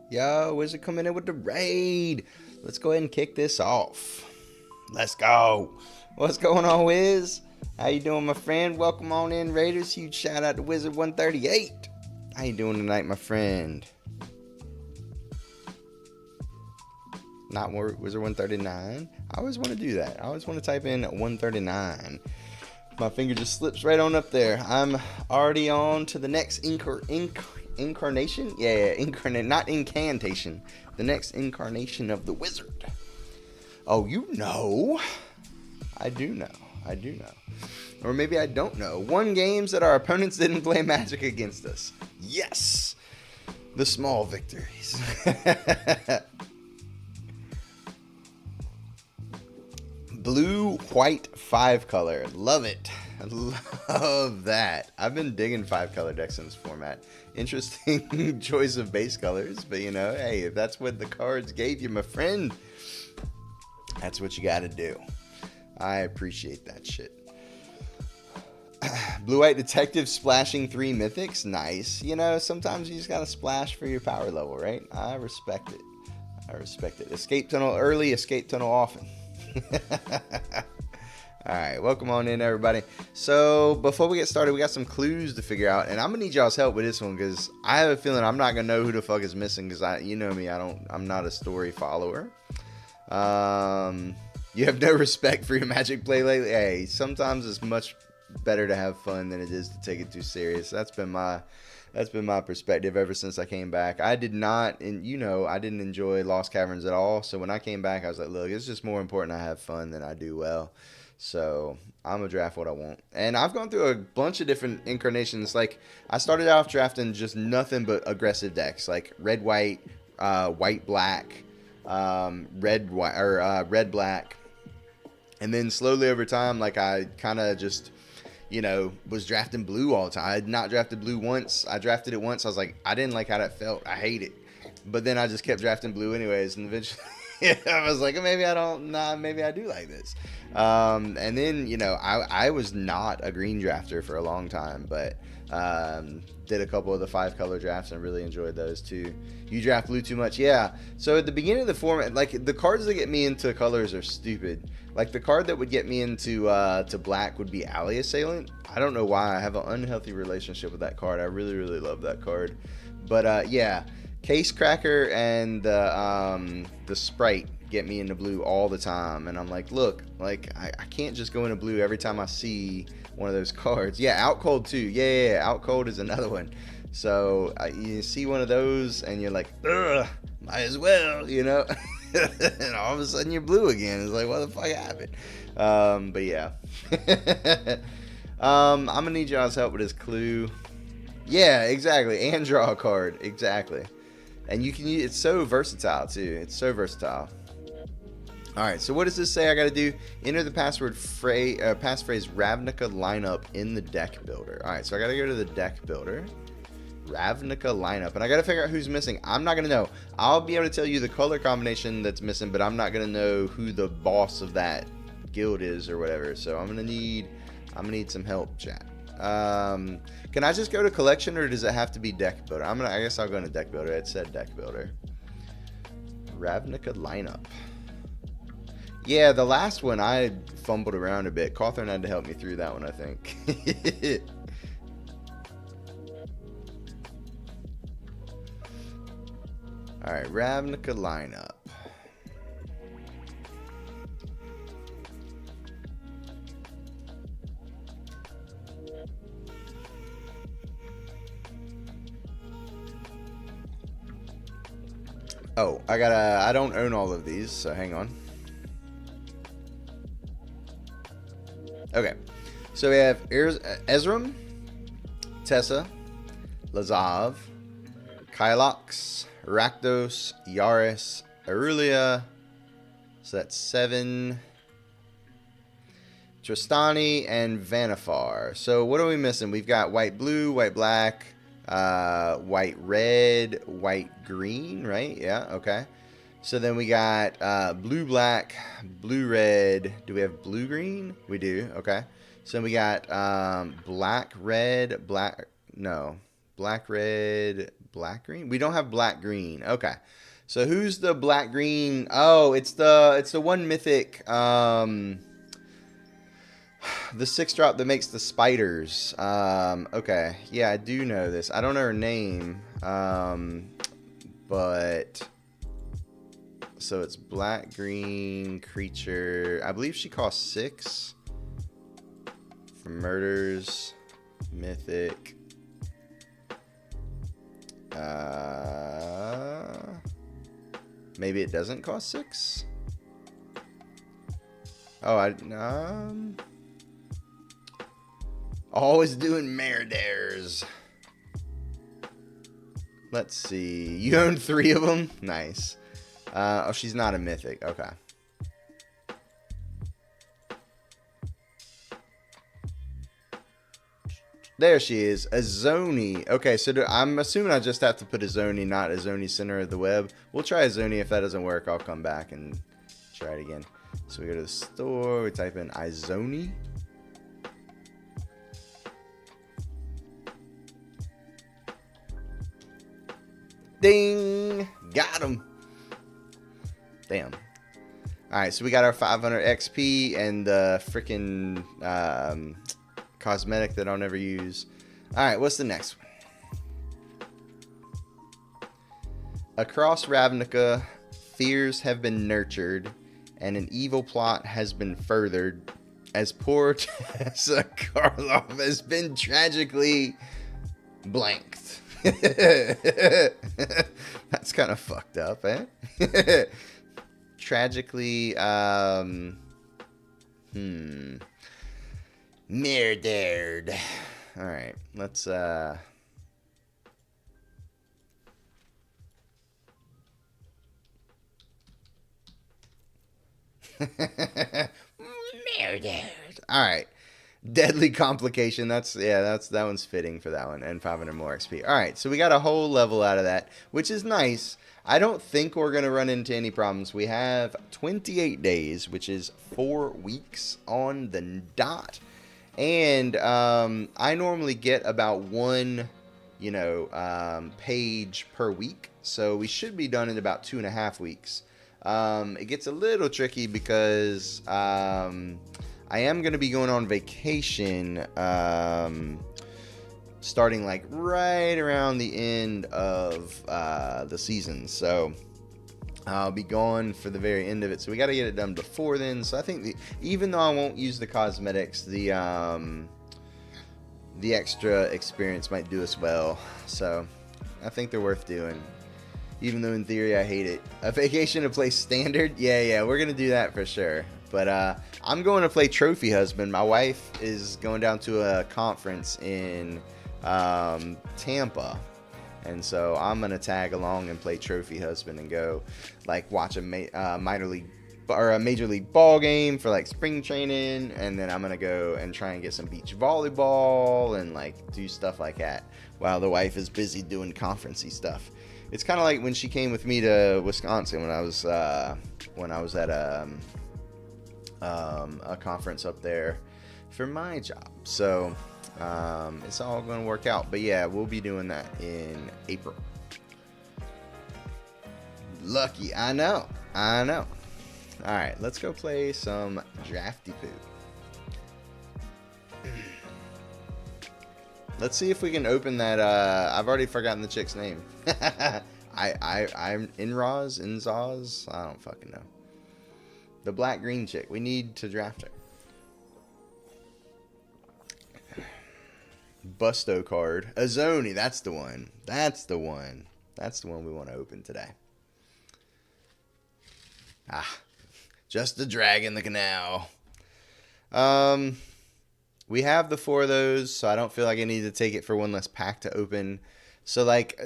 Yo, Wizard coming in with the raid. Let's go ahead and kick this off. Let's go. What's going on, Wiz? How you doing, my friend? Welcome on in, Raiders. Huge shout out to Wizard 138. How you doing tonight, my friend? Not more Wizard 139. I always want to do that. I always want to type in 139. My finger just slips right on up there. I'm already on to the next incarnation? Yeah, not incantation. The next incarnation of the wizard. Oh, you know. I do know. Or maybe I don't know. Won games that our opponents didn't play Magic against us. Yes. The small victories. Blue, white, 5-color. Love it. I love that. I've been digging 5-color decks in this format. Interesting choice of base colors, but you know, hey, if that's what the cards gave you, my friend, that's what you gotta do. I appreciate that shit. Blue-white detective splashing 3 mythics. Nice. You know, sometimes you just gotta splash for your power level, right? I respect it. Escape tunnel early, escape tunnel often. Alright, welcome on in, everybody. So, before we get started, we got some clues to figure out, and I'm gonna need y'all's help with this one, because I have a feeling I'm not gonna know who the fuck is missing, because you know me, I'm not a story follower. You have no respect for your Magic play lately. Hey, sometimes it's much better to have fun than it is to take it too serious. That's been my perspective ever since I came back. I didn't enjoy Lost Caverns at all. So when I came back, I was like, look, it's just more important I have fun than I do well. So I'm gonna draft what I want. And I've gone through a bunch of different incarnations. Like, I started off drafting just nothing but aggressive decks, like red white, white black, red black. And then slowly over time, like, I kind of just, you know, was drafting blue all the time. I had not drafted blue once. I drafted it once. I was like, I didn't like how that felt. I hate it. But then I just kept drafting blue anyways. And eventually I was like, maybe I do like this. And then, you know, I was not a green drafter for a long time, but did a couple of the 5-color drafts and really enjoyed those too. You draft blue too much? Yeah. So at the beginning of the format, like, the cards that get me into colors are stupid. Like, the card that would get me into to black would be Alley Assailant. I don't know why. I have an unhealthy relationship with that card. I really, really love that card. But yeah, Case Cracker and the Sprite get me into blue all the time. And I'm like, look, like, I can't just go into blue every time I see one of those cards. Yeah, Out Cold too. Yeah, Out Cold is another one. So you see one of those and you're like, ugh, might as well, you know. And all of a sudden you're blue again. It's like, what the fuck happened? But yeah. I'm gonna need y'all's help with this clue. Yeah, exactly. And draw a card. Exactly. And you can use it's so versatile too. It's so versatile. Alright, so what does this say I gotta do? Enter the passphrase Ravnica lineup in the deck builder. Alright, so I gotta go to the deck builder. Ravnica lineup. And I gotta figure out who's missing. I'm not gonna know. I'll be able to tell you the color combination that's missing, but I'm not gonna know who the boss of that guild is or whatever. So I'm gonna need some help, chat. Can I just go to collection, or does it have to be deck builder? I guess I'll go into deck builder. It said deck builder. Ravnica lineup. Yeah, the last one I fumbled around a bit. Cawthorn had to help me through that one, I think. Alright, Ravnica lineup. Oh, I don't own all of these, so hang on. Okay, so we have Ezram, Tessa, Lazav, Kylox, Rakdos, Yaris, Aurelia. So that's 7. Tristani and Vanifar. So what are we missing? We've got white blue, white black, white red, white green, right? Yeah, okay. So then we got blue black, blue red. Do we have blue green? We do. Okay. So we got black red, black red, black green. We don't have black green. Okay. So who's the black green? Oh, it's the one mythic, the 6-drop that makes the spiders. Okay. Yeah, I do know this. I don't know her name. But so it's black green creature. I believe she costs 6 for murders. Mythic. Maybe it doesn't cost 6. Oh, always doing Meridares. Let's see. You own 3 of them? Nice. Oh, she's not a mythic. Okay. There she is. A Zoni. Okay, so I'm assuming I just have to put a Zoni, not a Zoni center of the web. We'll try a Zoni. If that doesn't work, I'll come back and try it again. So we go to the store. We type in Izoni. Ding! Got him. Damn. Alright, so we got our 500 XP and the freaking cosmetic that I'll never use. Alright, what's the next one? Across Ravnica, fears have been nurtured, and an evil plot has been furthered, as poor Tessa Karlov has been tragically blanked. That's kind of fucked up, eh? Tragically, murdered. All right, let's murdered. All right. Deadly complication. That one's fitting for that one. And 500 more XP. All right, so we got a whole level out of that, which is nice. I don't think we're going to run into any problems. We have 28 days, which is 4 weeks on the dot. And I normally get about 1, page per week. So we should be done in about 2.5 weeks. It gets a little tricky because I am going to be going on vacation starting like right around the end of the season. So I'll be gone for the very end of it. So we got to get it done before then. So I think even though I won't use the cosmetics, the extra experience might do us well. So I think they're worth doing. Even though in theory I hate it. A vacation to play standard? Yeah, we're going to do that for sure. But I'm going to play Trophy Husband. My wife is going down to a conference in Tampa. And so I'm going to tag along and play Trophy Husband and go like watch a minor league or a major league ball game for like spring training. And then I'm going to go and try and get some beach volleyball and like do stuff like that while the wife is busy doing conference-y stuff. It's kind of like when she came with me to Wisconsin when I was at a conference up there for my job. So it's all going to work out. But yeah, we'll be doing that in April. Lucky. I know. All right, let's go play some Drafty Poo. Let's see if we can open that. I've already forgotten the chick's name. I'm Inzaz. I don't fucking know. The black green chick. We need to draft her. Busto card. Azoni. That's the one. That's the one we want to open today. Just a drag in the canal. We have the 4 of those, so I don't feel like I need to take it for one less pack to open. So like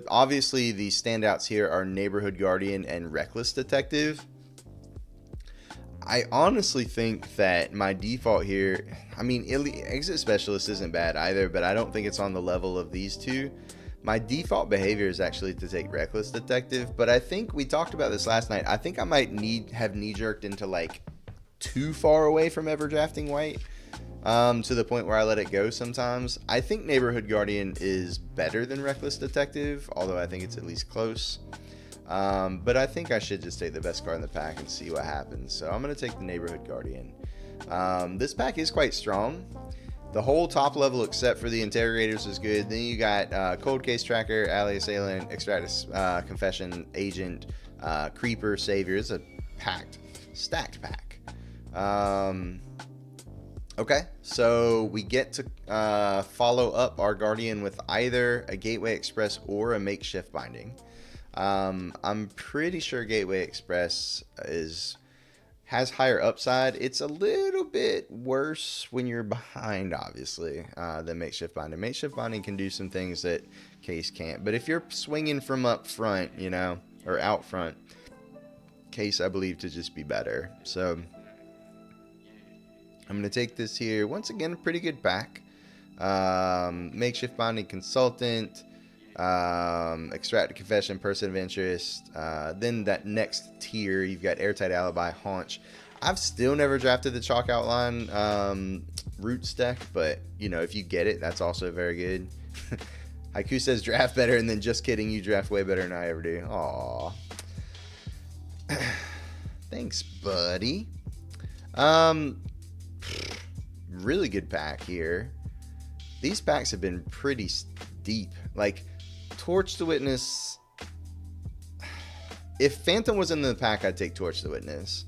obviously the standouts here are Neighborhood Guardian and Reckless Detective. I honestly think that my default here, I mean, Exit Specialist isn't bad either, but I don't think it's on the level of these two. My default behavior is actually to take Reckless Detective, but I think we talked about this last night. I think I might have knee-jerked into like too far away from ever drafting white, to the point where I let it go sometimes. I think Neighborhood Guardian is better than Reckless Detective, although I think it's at least close. But I think I should just take the best card in the pack and see what happens. So I'm going to take the Neighborhood Guardian. This pack is quite strong. The whole top level except for the Interrogators is good. Then you got Cold Case Tracker, Alley Assailant, Extract Confession, Agent, Creeper, Savior. It's a stacked pack. Okay, so we get to follow up our Guardian with either a Gateway Express or a Makeshift Binding. I'm pretty sure Gateway Express has higher upside. It's a little bit worse when you're behind, obviously, than Makeshift Binding. Makeshift Binding can do some things that Case can't. But if you're swinging from up front, you know, or out front, Case, I believe, to just be better. So I'm going to take this here. Once again, pretty good pack. Makeshift Binding Consultant, Extract Confession, Person of Interest. Then that next tier, you've got Airtight Alibi, Haunch. I've still never drafted the Chalk Outline Roots deck, but you know, if you get it, that's also very good. Haiku says draft better, and then just kidding, you draft way better than I ever do. Aw. Thanks, buddy. Really good pack here. These packs have been pretty deep. Like, Torch the Witness. If Phantom was in the pack, I'd take Torch the Witness.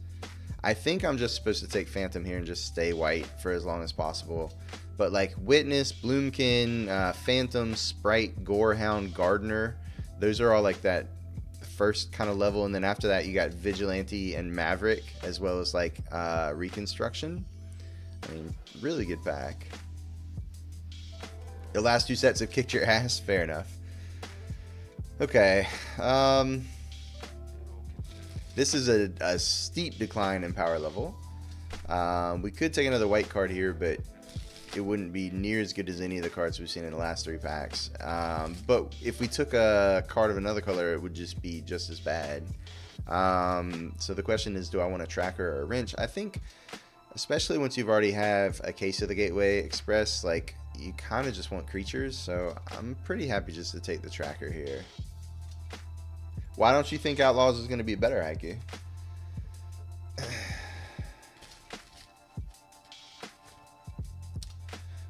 I think I'm just supposed to take Phantom here and just stay white for as long as possible. But like Witness, Bloomkin, Phantom, Sprite, Gorehound, Gardener, those are all like that first kind of level. And then after that, you got Vigilante and Maverick, as well as like Reconstruction. I mean, really good pack. The last two sets have kicked your ass. Fair enough. Okay. This is a steep decline in power level. We could take another white card here, but it wouldn't be near as good as any of the cards we've seen in the last three packs. But if we took a card of another color, it would just be just as bad. So the question is, do I want a Tracker or a Wrench? I think, especially once you've already have a case of the Gateway Express, like, you kind of just want creatures. So I'm pretty happy just to take the Tracker here. Why don't you think Outlaws is going to be better, Haiku?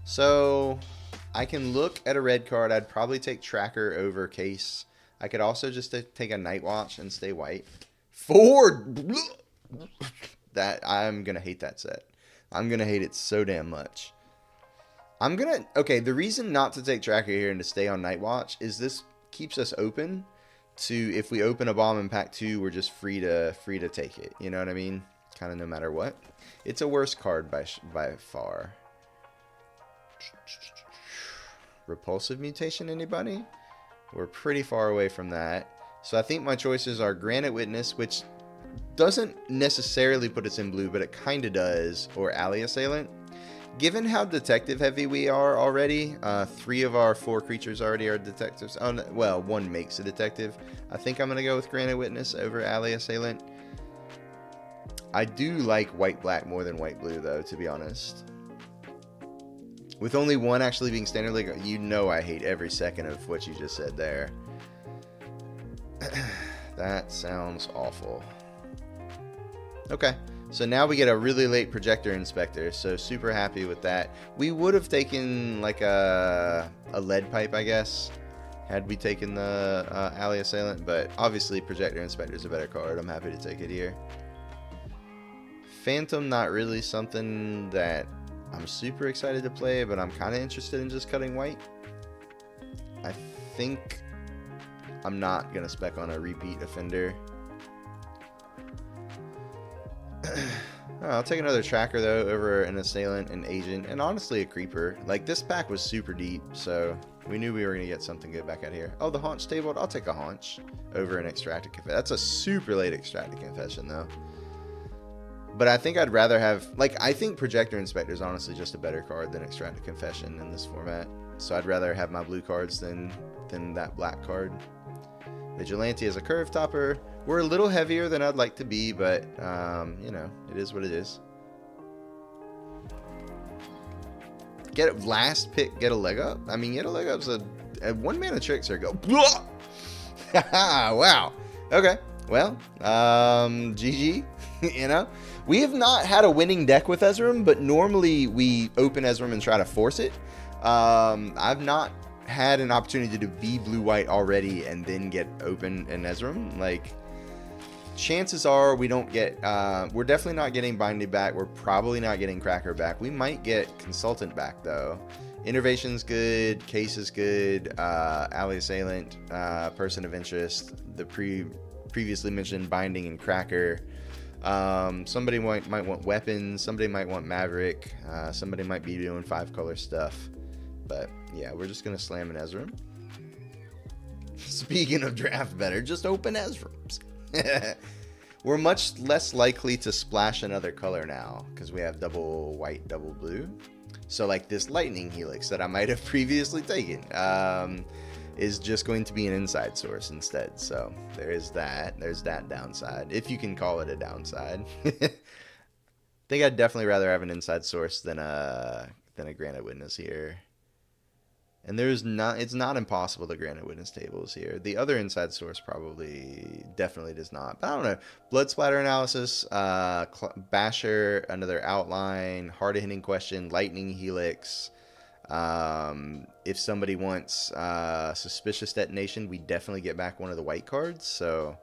So I can look at a red card. I'd probably take Tracker over Case. I could also just take a Night Watch and stay white. That I'm going to hate that set. I'm going to hate it so damn much. Okay, the reason not to take Tracker here and to stay on Night Watch is this keeps us open to, if we open a bomb in pack 2, we're just free to take it. You know what I mean? Kind of no matter what. It's a worse card by far. Repulsive Mutation, anybody? We're pretty far away from that. So I think my choices are Granite Witness, which doesn't necessarily put us in blue, but it kind of does, or Alley Assailant. Given how detective heavy we are already, 3 of our 4 creatures already are detectives. Oh, no, well, 1 makes a detective. I think I'm going to go with Granite Witness over Alley Assailant. I do like white-black more than white-blue, though, to be honest. With only 1 actually being standard league, you know I hate every second of what you just said there. That sounds awful. Okay. So now we get a really late Projector Inspector, so super happy with that. We would have taken like a Lead Pipe, I guess, had we taken the Alley Assailant, but obviously Projector Inspector is a better card. I'm happy to take it here. Phantom, not really something that I'm super excited to play, but I'm kind of interested in just cutting white. I think I'm not going to spec on a Repeat Offender. I'll take another Tracker, though, over an Assailant, an Agent, and honestly a Creeper. Like, this pack was super deep, so we knew we were going to get something good back out here. Oh, the Haunch tabled? I'll take a Haunch over an Extracted Confession. That's a super late Extracted Confession, though. But I think I'd rather have, like, I think Projector Inspector is honestly just a better card than Extracted Confession in this format. So I'd rather have my blue cards than that black card. Vigilante is a curve topper. We're a little heavier than I'd like to be, but, you know, it is what it is. Last pick, get a leg up. I mean, get a leg up's a one mana trick, sir. Go. Wow. Okay. Well, GG. You know, we have not had a winning deck with Ezreal, but normally we open Ezreal and try to force it. I've not had an opportunity to be blue-white already and then get open in Ezreal. Like, chances are we don't get, we're definitely not getting Binding back. We're probably not getting Cracker back. We might get Consultant back, though. Innervation's good. Case is good. Ally Assailant, Person of Interest, the previously mentioned Binding and Cracker. Somebody might want Weapons. Somebody might want Maverick. Somebody might be doing 5-color stuff. But, yeah, we're just going to slam an Ezreal. Speaking of draft better, just open Ezreals. We're much less likely to splash another color now because we have double white, double blue. So like this Lightning Helix that I might have previously taken is just going to be an inside source instead. So there is that. There's that downside, if you can call it a downside. I think I'd definitely rather have an inside source than a Granite Witness here. And it's not impossible to Granite Witness tables here. The other inside source definitely does not. But I don't know. Blood Splatter Analysis, Basher, another Outline, Hard Hitting Question, Lightning Helix. If somebody wants Suspicious Detonation, we definitely get back one of the white cards. So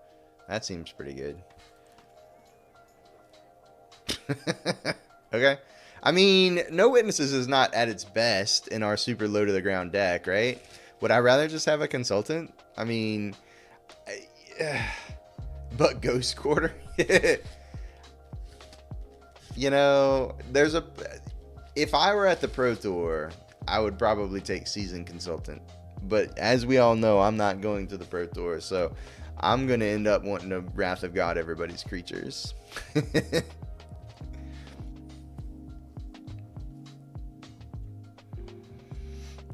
that seems pretty good. Okay. I mean, No Witnesses is not at its best in our super low to the ground deck, right? Would I rather just have a Consultant? I mean, but Ghost Quarter? You know, if I were at the Pro Tour, I would probably take Seasoned Consultant. But as we all know, I'm not going to the Pro Tour, so I'm going to end up wanting to Wrath of God everybody's creatures.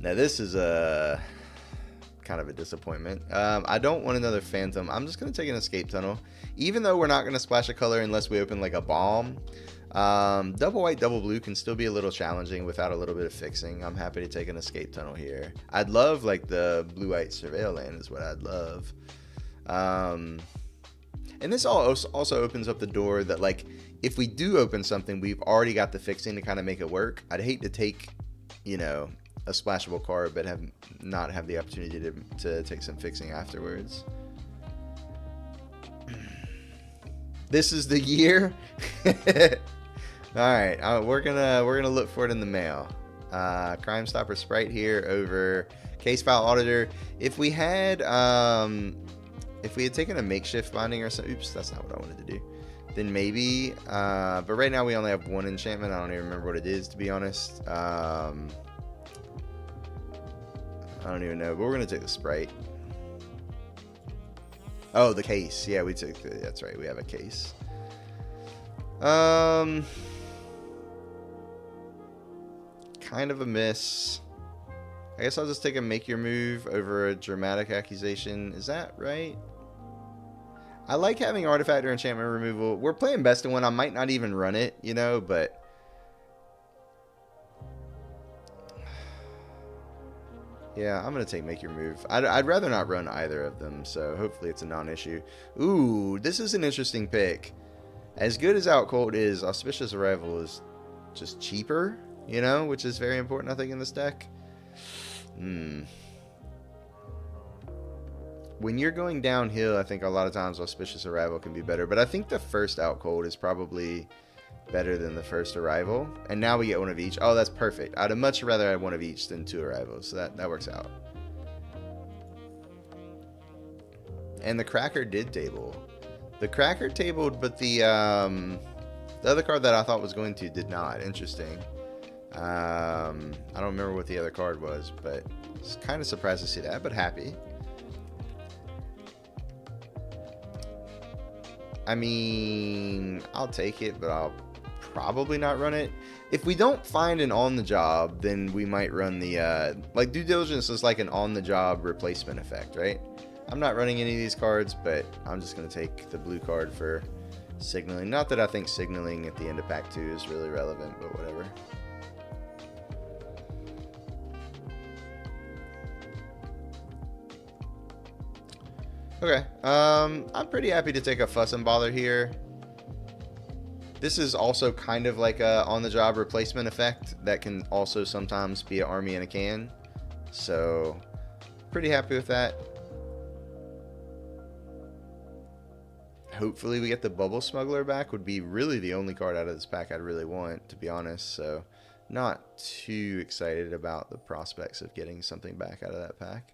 Now this is a kind of a disappointment. I don't want another Phantom. I'm just going to take an Escape Tunnel. Even though we're not going to splash a color unless we open like a Bomb. Double white, double blue can still be a little challenging without a little bit of fixing. I'm happy to take an Escape Tunnel here. I'd love like the blue-white Surveil land is what I'd love. And this also opens up the door that like if we do open something, we've already got the fixing to kind of make it work. I'd hate to take, you know, a splashable card but not have the opportunity to take some fixing afterwards. This is the year. All right, we're gonna look for it in the mail. Crime Stopper Sprite here over Case File Auditor. If we had taken a makeshift binding or something, oops, that's not what I wanted to do. Then maybe, but right now we only have one enchantment. I don't even remember what it is, to be honest. I don't even know, but we're gonna take the Sprite. Oh, the case. Yeah, that's right. We have a case. Kind of a miss. I guess I'll just take a Make Your Move over a Dramatic Accusation. Is that right? I like having Artifact or Enchantment removal. We're playing Best in One. I might not even run it, you know, but yeah, I'm going to take Make Your Move. I'd rather not run either of them, so hopefully it's a non-issue. Ooh, this is an interesting pick. As good as Out Cold is, Auspicious Arrival is just cheaper, you know, which is very important, I think, in this deck. When you're going downhill, I think a lot of times Auspicious Arrival can be better, but I think the first Out Cold is probably better than the first Arrival. And now we get one of each. Oh, that's perfect. I'd have much rather have one of each than 2 Arrivals. So that works out. And the Cracker did table. The Cracker tabled, but the other card that I thought was going to did not. Interesting. I don't remember what the other card was, but I was kind of surprised to see that, but happy. I mean, I'll take it, but I'll probably not run it. If we don't find an on-the-job, then we might run the, like, Due Diligence is like an on-the-job replacement effect, right? I'm not running any of these cards, but I'm just going to take the blue card for Signaling. Not that I think Signaling at the end of Pack 2 is really relevant, but whatever. Okay, I'm pretty happy to take a Fuss and Bother here. This is also kind of like a on-the-job replacement effect that can also sometimes be an army in a can. So, pretty happy with that. Hopefully we get the Bubble Smuggler back. Would be really the only card out of this pack I'd really want, to be honest. So, not too excited about the prospects of getting something back out of that pack.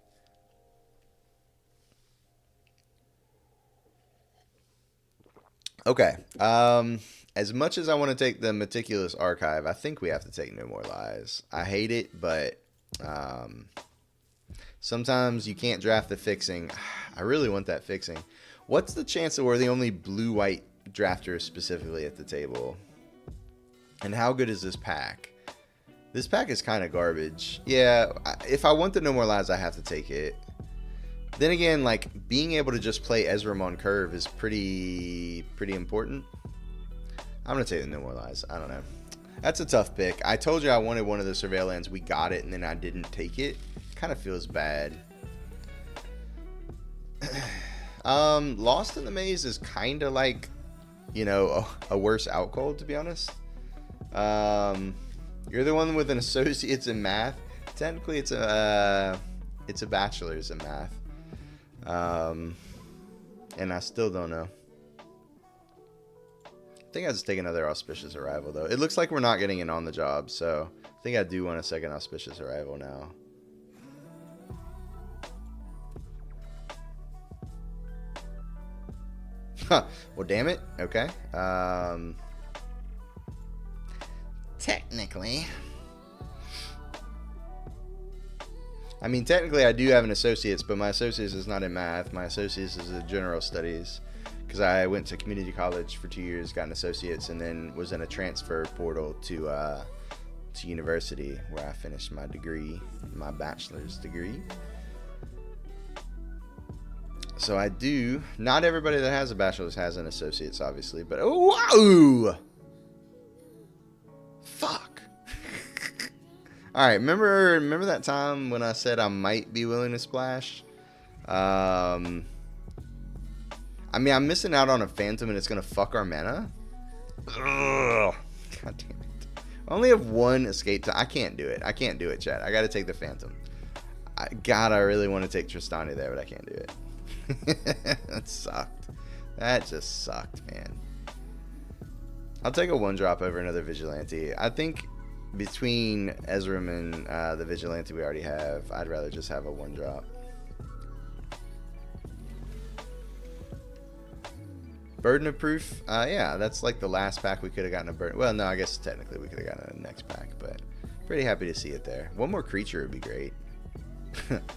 Okay, as much as I want to take the Meticulous Archive, I think we have to take No More Lies. I hate it, but sometimes you can't draft the fixing. I really want that fixing. What's the chance that we're the only blue-white drafter specifically at the table? And how good is this pack? This pack is kind of garbage. Yeah, if I want the No More Lies, I have to take it. Then again, like, being able to just play Ezram on curve is pretty important. I'm going to take the No More Lies. I don't know. That's a tough pick. I told you I wanted one of the Surveillance. We got it, and then I didn't take it. Kind of feels bad. Lost in the Maze is kind of like, you know, a worse outcall, to be honest. You're the one with an associate's in math. Technically, it's a bachelor's in math. And I still don't know. I think I just take another Auspicious Arrival, though. It looks like we're not getting an on the job, so I think I do want a second Auspicious Arrival now. Huh. Well, damn it. Okay. Technically, I do have an associate's, but my associate's is not in math. My associate's is in general studies, because I went to community college for 2 years, got an associate's, and then was in a transfer portal to university, where I finished my degree, my bachelor's degree. So I do. Not everybody that has a bachelor's has an associate's, obviously, but whoa! Fuck. All right, remember that time when I said I might be willing to splash? I mean, I'm missing out on a Phantom and it's going to fuck our mana? Ugh. God damn it. I only have one escape time. I can't do it. I can't do it, chat. I got to take the Phantom. God, I really want to take Tristani there, but I can't do it. That sucked. That just sucked, man. I'll take a 1-drop over another Vigilante. I think between Ezram and the Vigilante we already have, I'd rather just have a 1-drop. Burden of Proof? Yeah, that's like the last pack we could have gotten a burden. Well, no, I guess technically we could have gotten a next pack, but pretty happy to see it there. One more creature would be great.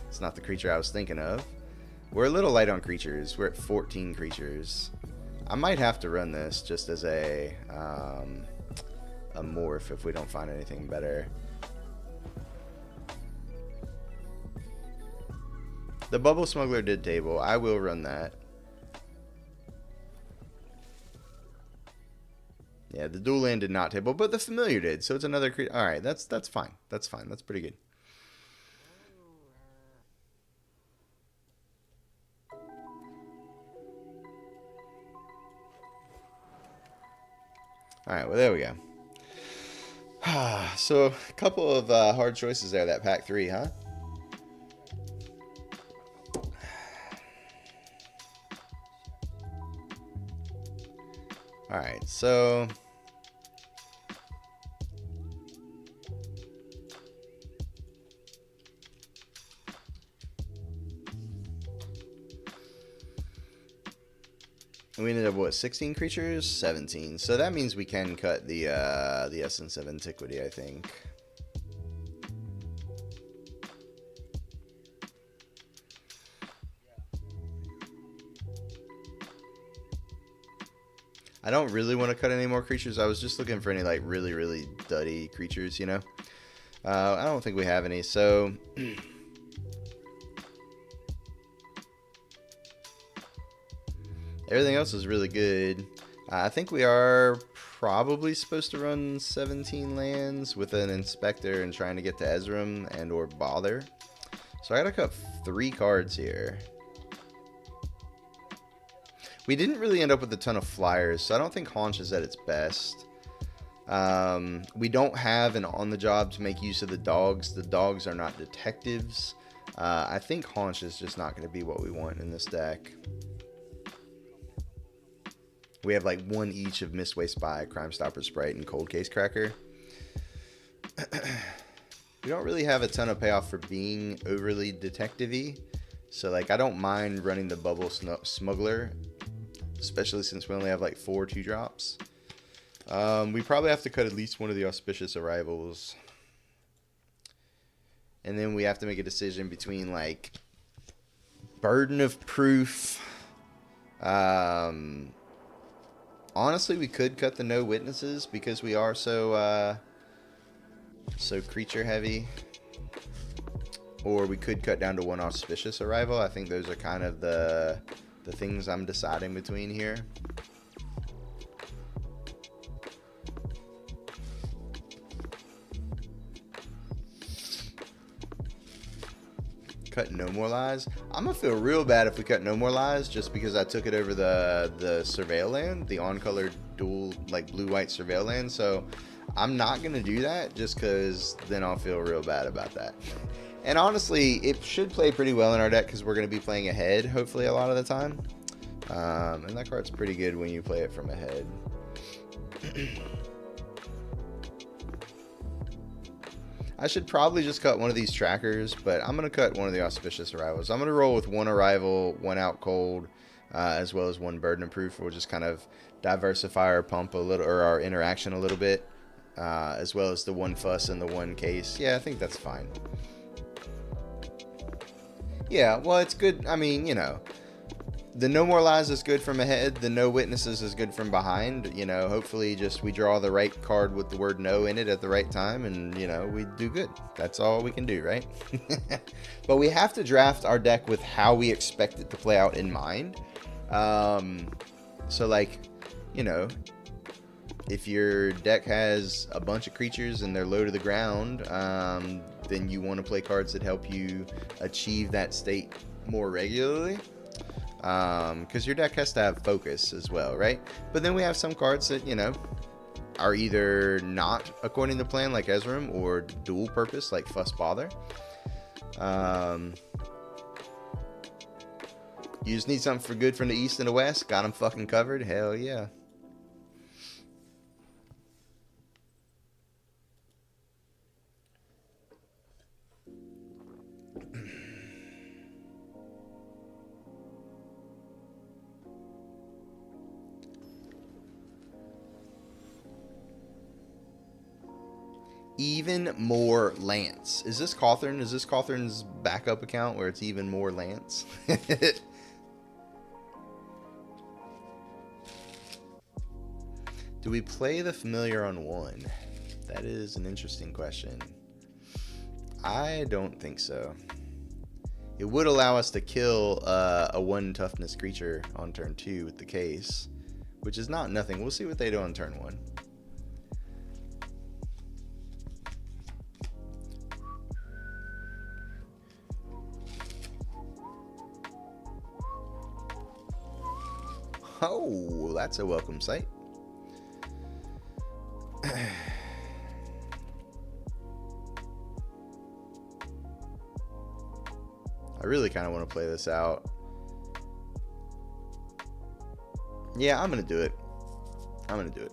It's not the creature I was thinking of. We're a little light on creatures. We're at 14 creatures. I might have to run this just as a morph if we don't find anything better. The Bubble Smuggler did table. I will run that. Yeah, the dual land did not table, but the Familiar did, so it's another creature. All right, that's fine. That's fine. That's pretty good. All right, well, there we go. So, a couple of hard choices there, that pack 3, huh? All right, so we ended up, what, 16 creatures? 17. So that means we can cut the Essence of Antiquity, I think. I don't really want to cut any more creatures. I was just looking for any like really, really duddy creatures, you know? I don't think we have any, so... Everything else is really good. I think we are probably supposed to run 17 lands with an Inspector and trying to get to Ezram and or Bother. So I gotta cut 3 cards here. We didn't really end up with a ton of flyers, so I don't think Haunch is at its best. We don't have an on the job to make use of the dogs. The dogs are not detectives. I think Haunch is just not going to be what we want in this deck. We have like 1 each of Mistway Spy, Crime Stopper Sprite, and Cold Case Cracker. We don't really have a ton of payoff for being overly detective-y. So like I don't mind running the Bubble Smuggler, especially since we only have like 4 2-drops. We probably have to cut at least one of the Auspicious Arrivals. And then we have to make a decision between like Burden of Proof. Honestly, we could cut the No Witnesses because we are so creature heavy. Or we could cut down to 1 Auspicious Arrival. I think those are kind of the things I'm deciding between here. Cut No More Lies. I'm gonna feel real bad if we cut No More Lies just because I took it over the Surveil land, the on-colored dual like blue-white Surveil land. So I'm not gonna do that just because then I'll feel real bad about that. And honestly, it should play pretty well in our deck because we're gonna be playing ahead hopefully a lot of the time. And that card's pretty good when you play it from ahead. I should probably just cut one of these trackers, but I'm going to cut one of the Auspicious Arrivals. I'm going to roll with 1 Arrival, 1 Out Cold, as well as 1 Burden of Proof. We'll just kind of diversify our pump a little, or our interaction a little bit, as well as the 1 Fuss and the 1 Case. Yeah, I think that's fine. Yeah, well, it's good. I mean, you know, the No More Lies is good from ahead. The No Witnesses is good from behind. You know, hopefully just we draw the right card with the word no in it at the right time and, you know, we do good. That's all we can do, right? But we have to draft our deck with how we expect it to play out in mind. So, like, you know, if your deck has a bunch of creatures and they're low to the ground, then you want to play cards that help you achieve that state more regularly. Because your deck has to have focus as well, right? But then we have some cards that, you know, are either not according to plan, like Ezram, or dual purpose, like Fuss Bother. You just need something for good from the east and the west. Got them fucking covered. Hell yeah. Even more Lance. Is this Cawthorn? Is this Cawthorn's backup account where it's even more Lance? Do we play the familiar on 1? That is an interesting question. I don't think so. It would allow us to kill a 1 toughness creature on turn 2 with the Case, which is not nothing. We'll see what they do on turn 1. Oh, that's a welcome sight. I really kind of want to play this out. Yeah, I'm going to do it. I'm going to do it.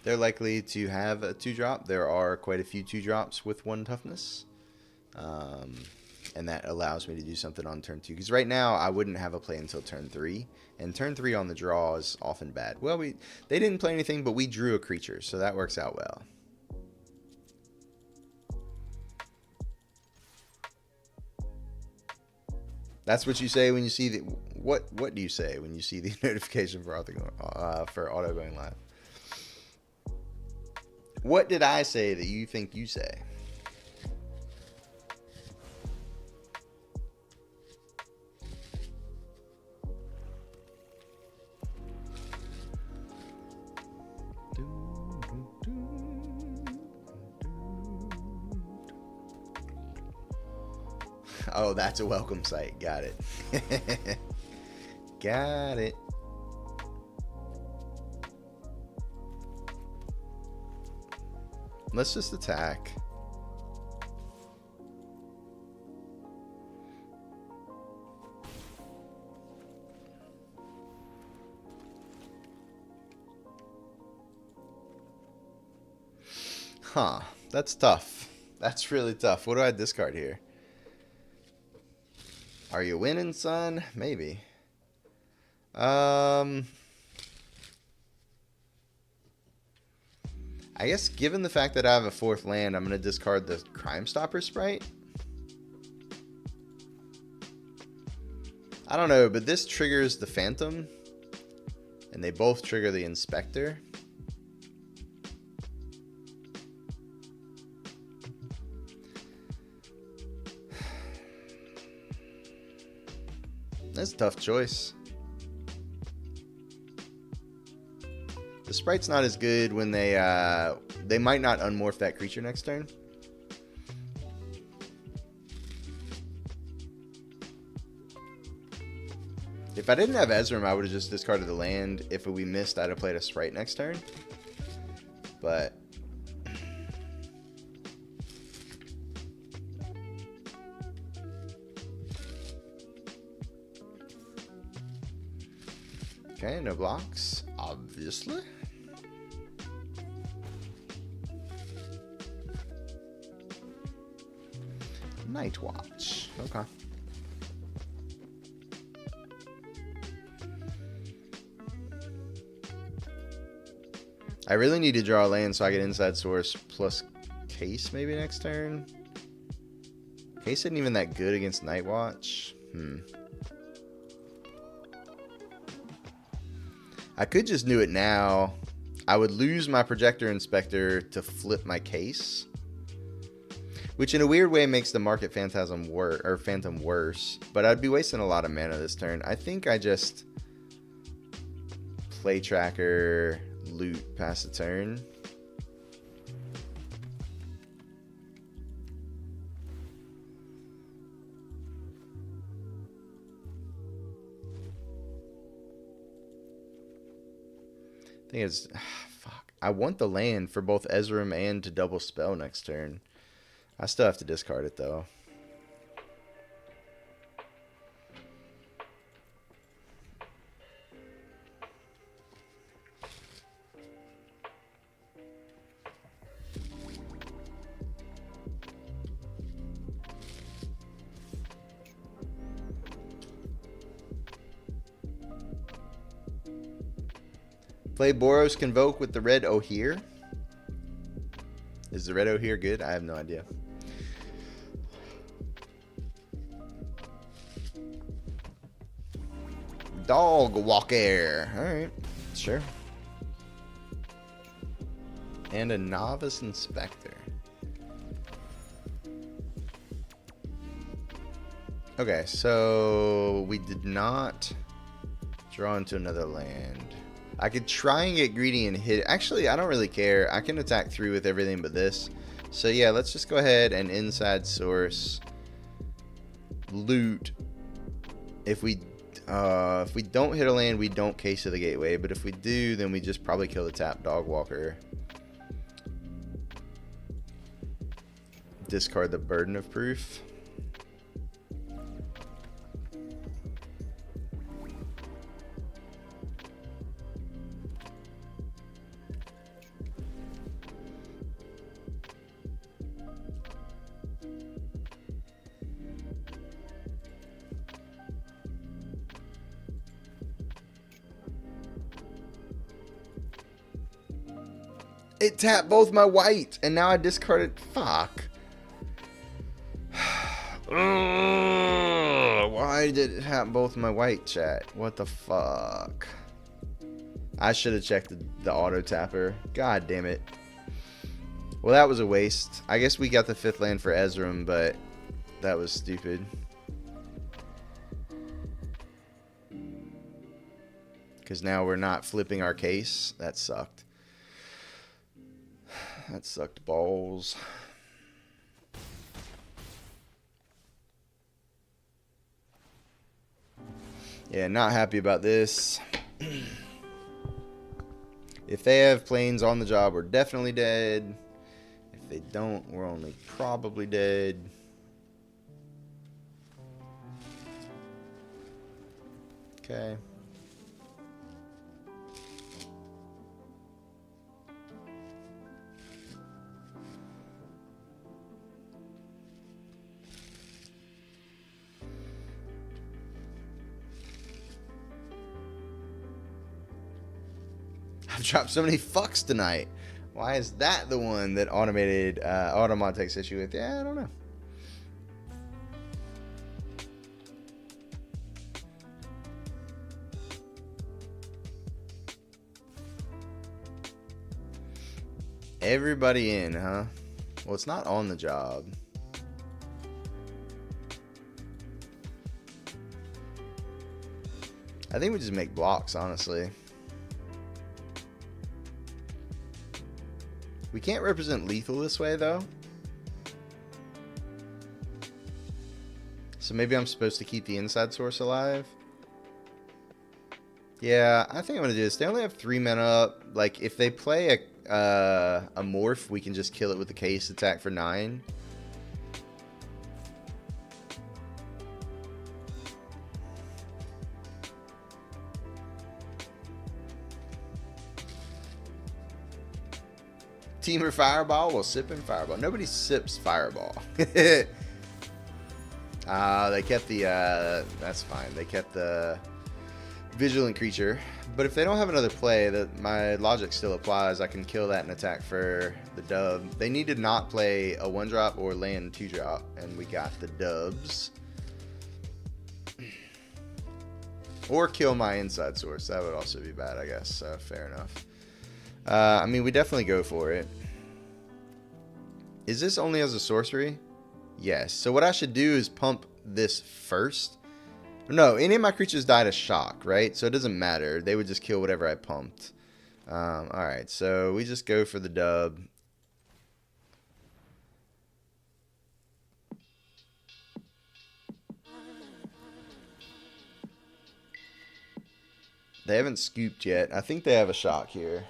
They're likely to have a 2-drop. There are quite a few 2-drops with 1 toughness. And that allows me to do something on turn 2. Because right now, I wouldn't have a play until turn 3. And turn 3 on the draw is often bad. Well, they didn't play anything, but we drew a creature. So that works out well. That's what you say when you see the what do you say when you see the notification for auto going live? What did I say that you think you say? Oh, that's a welcome site. Got it. Got it. Let's just attack. Huh. That's tough. That's really tough. What do I discard here? Are you winning, son? Maybe. I guess given the fact that I have a 4th land, I'm going to discard the Crime Stopper Sprite. I don't know, but this triggers the Phantom. And they both trigger the Inspector. That's a tough choice. The Sprite's not as good when they might not unmorph that creature next turn. If I didn't have Ezram, I would have just discarded the land. If we missed, I'd have played a Sprite next turn. But okay, no blocks, obviously. Night Watch. Okay. I really need to draw a land so I get Inside Source plus Case maybe next turn. Case isn't even that good against Night Watch. I could just do it now. I would lose my Projector Inspector to flip my Case, which in a weird way makes the Market Phantom worse. But I'd be wasting a lot of mana this turn. I think I just play Tracker, loot past the turn. I think it's fuck. I want the land for both Ezram and to double spell next turn. I still have to discard it though. Play Boros Convoke with the red Oheir. Is the red Oheir good? I have no idea. Dog Walker. Alright, sure. And a Novice Inspector. Okay, so we did not draw into another land. I could try and get greedy and hit. Actually, I don't really care. I can attack through with everything but this. So yeah, let's just go ahead and Inside Source loot. If we don't hit a land, we don't Case to the Gateway. But if we do, then we just probably kill the tap Dog Walker. Discard the Burden of Proof. It tapped both my white, and now I discarded. Fuck. Why I did have both my white chat. What the fuck? I should have checked the auto tapper. God damn it. Well, that was a waste. I guess we got the 5th land for Ezram, but that was stupid. Because now we're not flipping our case. That sucked. That sucked balls. Yeah, not happy about this. If they have planes on the job, we're definitely dead. If they don't, we're only probably dead. Okay. I've dropped so many fucks tonight. Why is that the one that automated Automod takes issue with? Yeah, I don't know. Everybody in, huh? Well, it's not on the job. I think we just make blocks, honestly. We can't represent lethal this way, though. So maybe I'm supposed to keep the inside source alive. Yeah, I think I'm going to do this. They only have 3 men up. Like, if they play a morph, we can just kill it with the case attack for 9. Teamer Fireball? Well, sipping Fireball. Nobody sips Fireball. They kept the, that's fine. They kept the Vigilant Creature. But if they don't have another play, my logic still applies. I can kill that and attack for the dub. They need to not play a 1-drop or land 2-drop. And we got the dubs. Or kill my inside source. That would also be bad, I guess. So, fair enough. I mean, we definitely go for it. Is this only as a sorcery? Yes. So what I should do is pump this first. No, any of my creatures died of shock, right? So it doesn't matter. They would just kill whatever I pumped. Alright, so we just go for the dub. They haven't scooped yet. I think they have a shock here.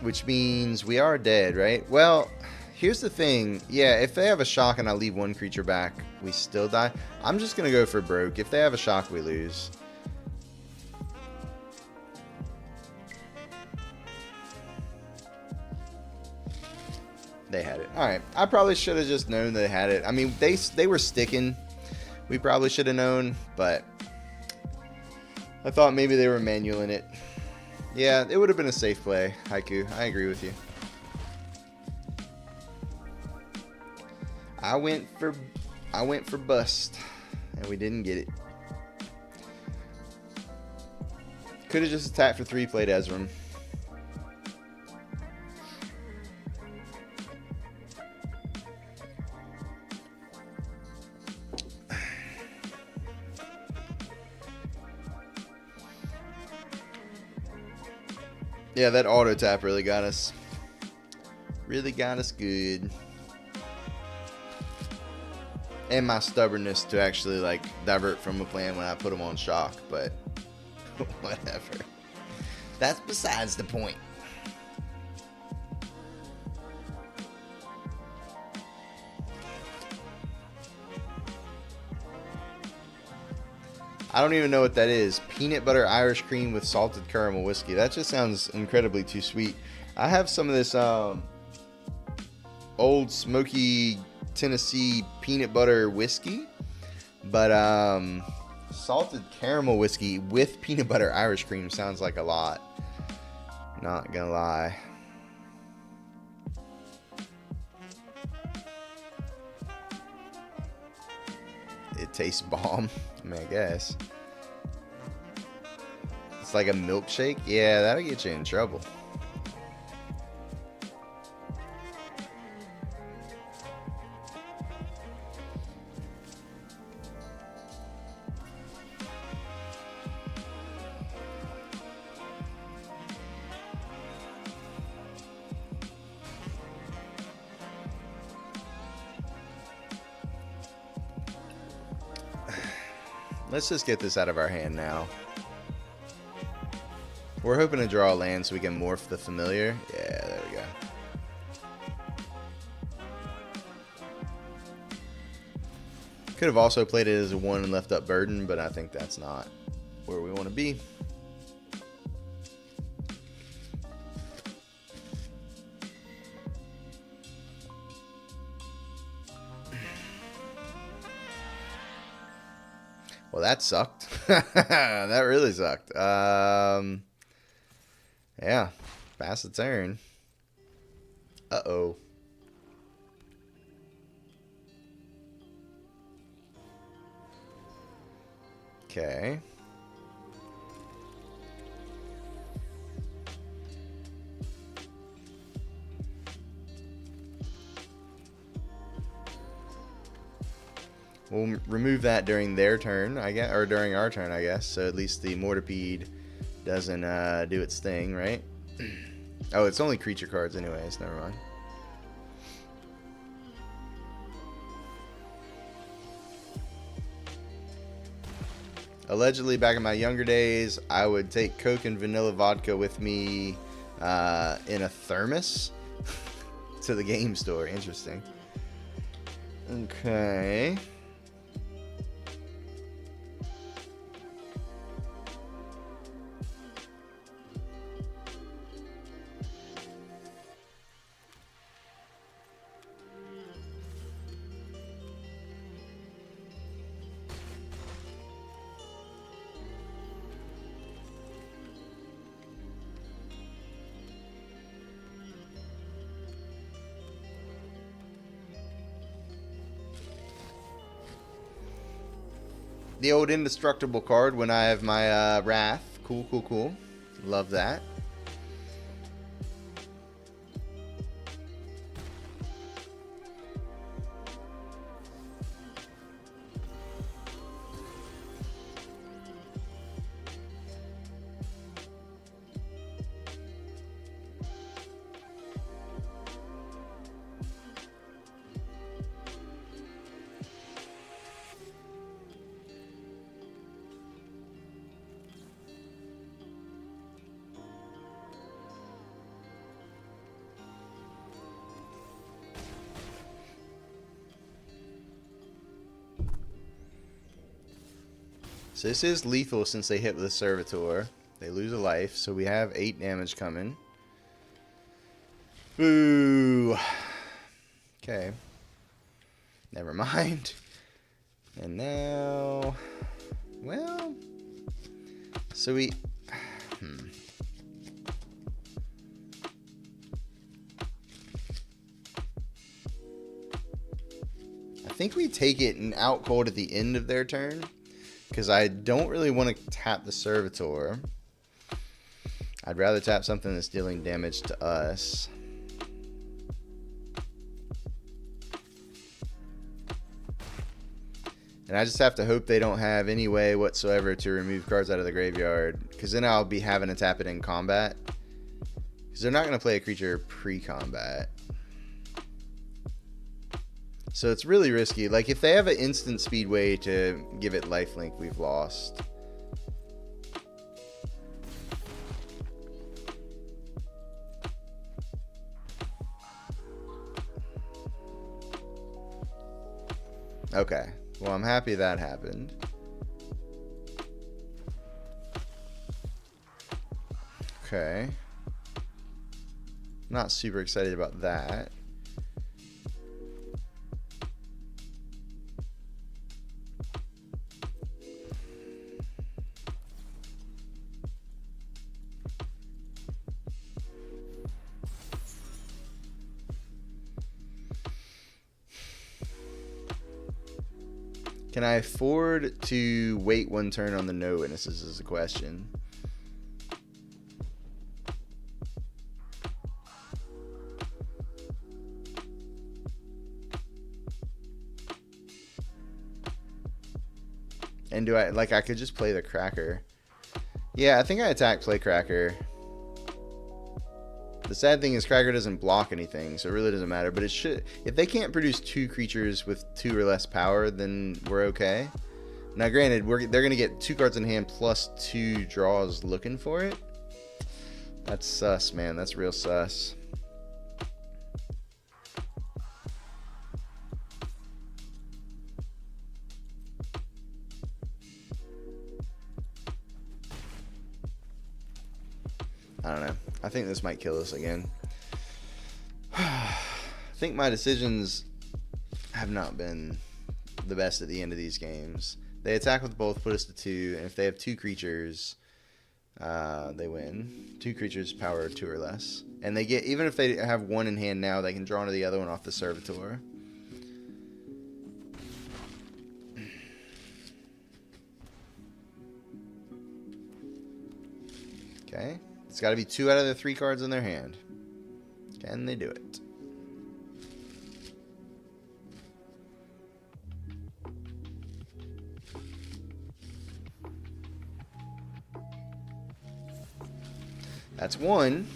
Which means we are dead, right? Well, here's the thing. Yeah, if they have a shock and I leave one creature back, we still die. I'm just going to go for broke. If they have a shock, we lose. They had it. Alright, I probably should have just known they had it. I mean, they were sticking. We probably should have known, but I thought maybe they were manualing it. Yeah, it would have been a safe play, Haiku. I agree with you. I went for bust, and we didn't get it. Could have just attacked for 3, played Ezram. Yeah, that auto tap really got us. Really got us good. And my stubbornness to actually like divert from a plan when I put them on shock, but whatever. That's besides the point. I don't even know what that is. Peanut butter Irish cream with salted caramel whiskey. That just sounds incredibly too sweet. I have some of this old smoky Tennessee peanut butter whiskey, but salted caramel whiskey with peanut butter Irish cream sounds like a lot. Not gonna lie. it tastes bomb. I mean, I guess. It's like a milkshake? Yeah, that'll get you in trouble. Let's just get this out of our hand now. We're hoping to draw a land so we can morph the familiar. Yeah, there we go. Could have also played it as a 1 and left up burden, but I think that's not where we want to be. Well, that sucked. That really sucked. Yeah, pass the turn. Uh-oh. Okay. We'll remove that during their turn, I guess, or during our turn, I guess. So at least the Mortipede doesn't do its thing, right? Oh, it's only creature cards anyways. Never mind. Allegedly, back in my younger days, I would take Coke and vanilla vodka with me in a thermos to the game store. Interesting. Okay. The old indestructible card when I have my Wrath. Cool, cool, cool. Love that. So this is lethal since they hit with a Servitor. They lose a life, so we have 8 damage coming. Boo! Okay. Never mind. And now... Well... So we... I think we take it and out cold at the end of their turn. Because I don't really want to tap the Servitor. I'd rather tap something that's dealing damage to us. And I just have to hope they don't have any way whatsoever to remove cards out of the graveyard. Because then I'll be having to tap it in combat. Because they're not going to play a creature pre-combat. So it's really risky. Like, if they have an instant speed way to give it lifelink, we've lost. Okay. Well, I'm happy that happened. Okay. Not super excited about that. Can I afford to wait one turn on the no witnesses is the question. And do I, like, I could just play the Cracker. Yeah, I think I attack, play Cracker. The sad thing is Cracker doesn't block anything, so it really doesn't matter. But it should, if they can't produce 2 creatures with 2 or less power, then we're okay. Now, granted, they're going to get 2 cards in hand plus 2 draws looking for it. That's sus, man. That's real sus. I don't know. I think this might kill us again. I think my decisions have not been the best at the end of these games. They attack with both, put us to 2, and if they have 2 creatures, they win. 2 creatures, power 2 or less. And they get, even if they have 1 in hand now, they can draw into the other one off the Servitor. Okay. It's got to be 2 out of the 3 cards in their hand. Can they do it? That's 1.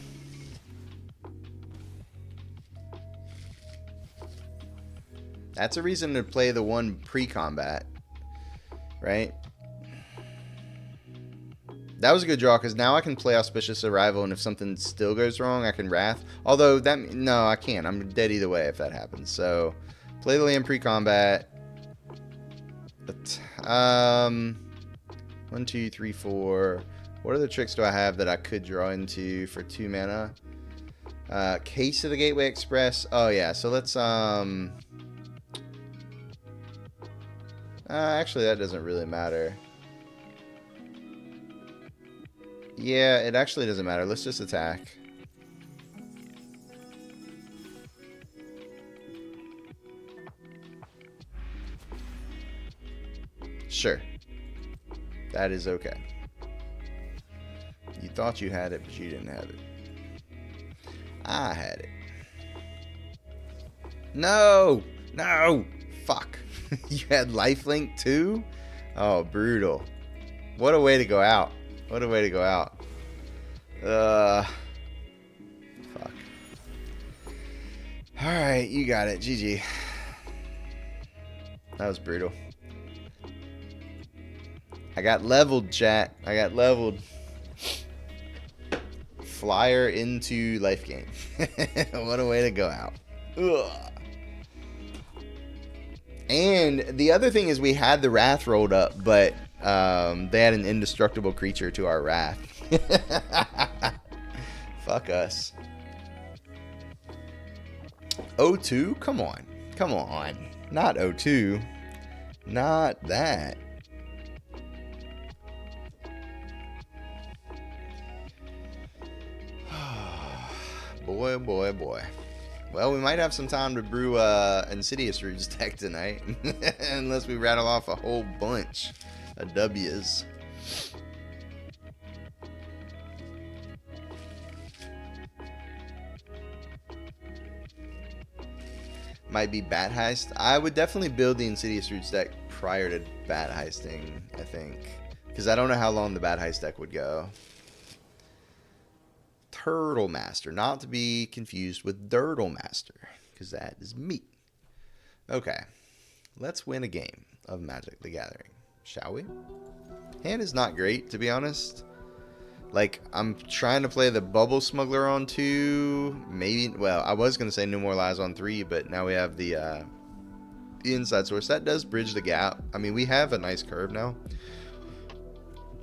That's a reason to play the 1 pre-combat, right? That was a good draw, because now I can play Auspicious Arrival, and if something still goes wrong, I can Wrath. Although, no, I can't. I'm dead either way if that happens. So, play the land pre-combat. 1, 2, 3, 4. What other tricks do I have that I could draw into for 2 mana? Case of the Gateway Express. Oh, yeah. So, let's... actually, that doesn't really matter. Yeah, it actually doesn't matter. Let's just attack. Sure. That is okay. You thought you had it, but you didn't have it. I had it. No! No! Fuck. You had lifelink too? Oh, brutal. What a way to go out. What a way to go out. Fuck. Alright, you got it. GG. That was brutal. I got leveled, chat. I got leveled. Flyer into life gain. What a way to go out. Ugh. And the other thing is we had the Wrath rolled up, but they had an indestructible creature to our Wrath. Fuck us. O2? Come on. Come on. Not O2. Not that. Boy, boy, boy. Well, we might have some time to brew Insidious Roots deck tonight. Unless we rattle off a whole bunch of W's. Might be Bat Heist. I would definitely build the Insidious Roots deck prior to Bat Heisting, I think. Because I don't know how long the Bat Heist deck would go. Turtle Master, not to be confused with Dirtle Master, because that is me. Okay, let's win a game of Magic the Gathering, shall we? Hand is not great, to be honest. Like, I'm trying to play the Bubble Smuggler on 2, maybe, well, I was going to say No More Lies on 3, but now we have the Inside Source. That does bridge the gap. I mean, we have a nice curve now.